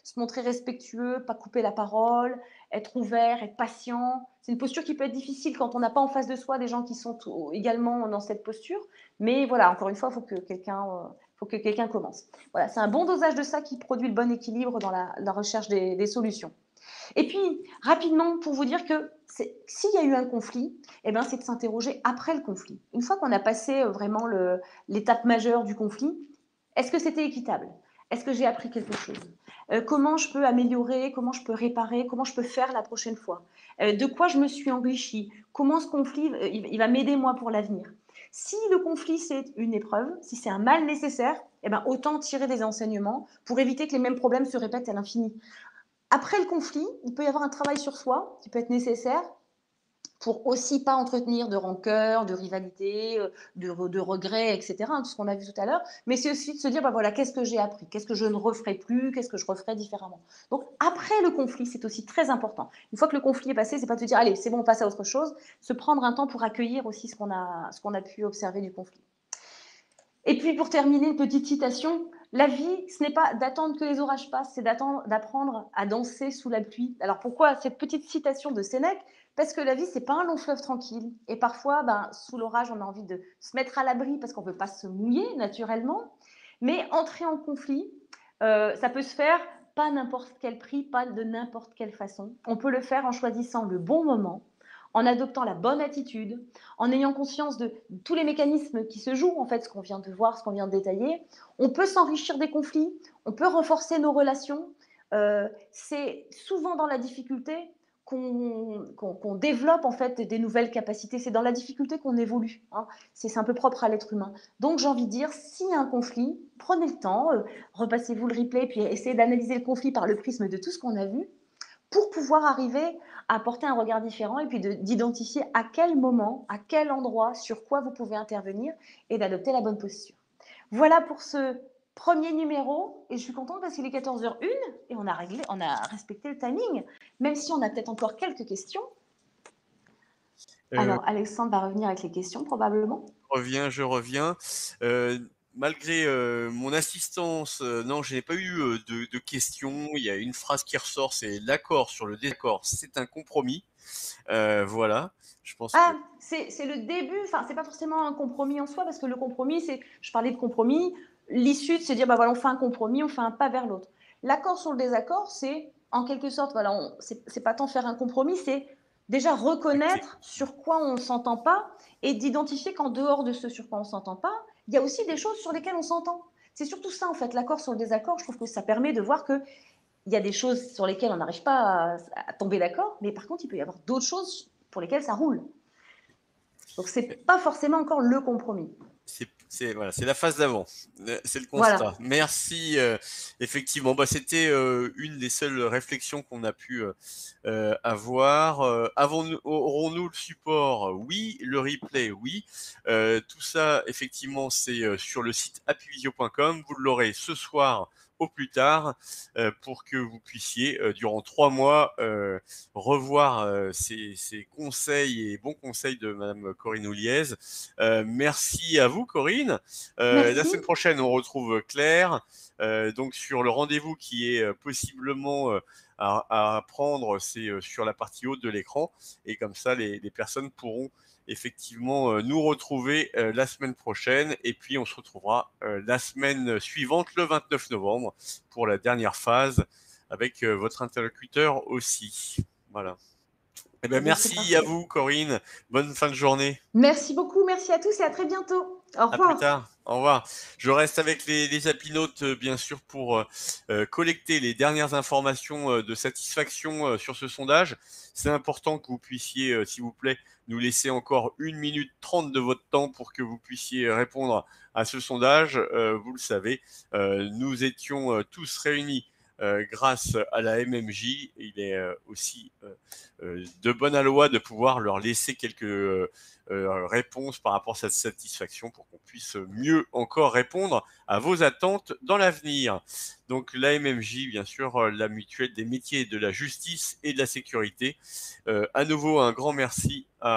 S2: se montrer respectueux, pas couper la parole, être ouvert, être patient. C'est une posture qui peut être difficile quand on n'a pas en face de soi des gens qui sont également dans cette posture. Mais voilà, encore une fois, il faut que quelqu'un commence. Voilà, c'est un bon dosage de ça qui produit le bon équilibre dans la recherche des solutions. Et puis, rapidement, pour vous dire que s'il y a eu un conflit, c'est de s'interroger après le conflit. Une fois qu'on a passé vraiment l'étape majeure du conflit, est-ce que c'était équitable? Est-ce que j'ai appris quelque chose? Comment je peux améliorer? Comment je peux réparer? Comment je peux faire la prochaine fois? De quoi je me suis enrichie? Comment ce conflit, il va m'aider moi pour l'avenir? Si le conflit, c'est une épreuve, si c'est un mal nécessaire, autant tirer des enseignements pour éviter que les mêmes problèmes se répètent à l'infini. Après le conflit, il peut y avoir un travail sur soi qui peut être nécessaire pour aussi pas entretenir de rancœur, de rivalité, de regrets, etc., tout ce qu'on a vu tout à l'heure, mais c'est aussi de se dire, voilà, qu'est-ce que j'ai appris? Qu'est-ce que je ne referai plus? Qu'est-ce que je referai différemment? Donc, après le conflit, c'est aussi très important. Une fois que le conflit est passé, c'est pas de se dire, allez, c'est bon, on passe à autre chose, se prendre un temps pour accueillir aussi ce qu'on a pu observer du conflit. Et puis, pour terminer, une petite citation, La vie, ce n'est pas d'attendre que les orages passent, c'est d'apprendre à danser sous la pluie. Alors pourquoi cette petite citation de Sénèque? Parce que la vie, c'est pas un long fleuve tranquille. Et parfois, ben, sous l'orage, on a envie de se mettre à l'abri parce qu'on ne veut pas se mouiller naturellement. Mais entrer en conflit, ça peut se faire pas à n'importe quel prix, pas de n'importe quelle façon. On peut le faire en choisissant le bon moment, en adoptant la bonne attitude, en ayant conscience de tous les mécanismes qui se jouent, en fait, ce qu'on vient de voir, ce qu'on vient de détailler. On peut s'enrichir des conflits, on peut renforcer nos relations. C'est souvent dans la difficulté qu'on développe en fait des nouvelles capacités. C'est dans la difficulté qu'on évolue. Hein. C'est un peu propre à l'être humain. Donc j'ai envie de dire, s'il y a un conflit, prenez le temps, repassez-vous le replay, puis essayez d'analyser le conflit par le prisme de tout ce qu'on a vu, pour pouvoir arriver à porter un regard différent et puis d'identifier à quel moment, à quel endroit, sur quoi vous pouvez intervenir et d'adopter la bonne posture. Voilà pour ce premier numéro et je suis contente parce qu'il est 14h01 et on a respecté le timing, même si on a peut-être encore quelques questions. Alors Alexandre va revenir avec les questions probablement.
S1: Je reviens. Malgré mon assistance, non, je n'ai pas eu de questions. Il y a une phrase qui ressort, c'est l'accord sur le désaccord, c'est un compromis. Voilà, je pense que...
S2: c'est le début, enfin, c'est pas forcément un compromis en soi, parce que le compromis, je parlais de compromis, l'issue de se dire, bah voilà, on fait un compromis, on fait un pas vers l'autre. L'accord sur le désaccord, c'est en quelque sorte, voilà, c'est pas tant faire un compromis, c'est déjà reconnaître sur quoi on s'entend pas et d'identifier qu'en dehors de ce sur quoi on s'entend pas, il y a aussi des choses sur lesquelles on s'entend. C'est surtout ça, en fait, l'accord sur le désaccord, je trouve que ça permet de voir que il y a des choses sur lesquelles on n'arrive pas à tomber d'accord, mais par contre, il peut y avoir d'autres choses pour lesquelles ça roule. Donc, ce n'est pas forcément encore le compromis.
S1: Voilà, c'est la phase d'avant, c'est le constat. Voilà. Merci. Effectivement, bah, c'était une des seules réflexions qu'on a pu avoir. Aurons-nous le support? Oui. Le replay? Oui. Tout ça, effectivement, c'est sur le site appvisio.com. Vous l'aurez ce soir au plus tard pour que vous puissiez durant 3 mois revoir ces conseils et bons conseils de Madame Corinne Ouliez. Merci à vous Corinne. La semaine prochaine on retrouve Claire donc sur le rendez-vous qui est possiblement à prendre, c'est sur la partie haute de l'écran et comme ça les personnes pourront effectivement nous retrouver la semaine prochaine et puis on se retrouvera la semaine suivante le 29 novembre pour la dernière phase avec votre interlocuteur aussi. Voilà. Eh bien, merci à vous Corinne, bonne fin de journée.
S2: Merci beaucoup, merci à tous et à très bientôt. Au revoir.
S1: À plus tard. Au revoir. Je reste avec les appli-notes, bien sûr, pour collecter les dernières informations de satisfaction sur ce sondage. C'est important que vous puissiez, s'il vous plaît, nous laisser encore 1 minute 30 de votre temps pour que vous puissiez répondre à ce sondage. Vous le savez, nous étions tous réunis grâce à la MMJ. Il est aussi de bonne loi de pouvoir leur laisser quelques réponses par rapport à cette satisfaction pour qu'on puisse mieux encore répondre à vos attentes dans l'avenir. Donc la MMJ, bien sûr, la mutuelle des métiers de la justice et de la sécurité. À nouveau, un grand merci à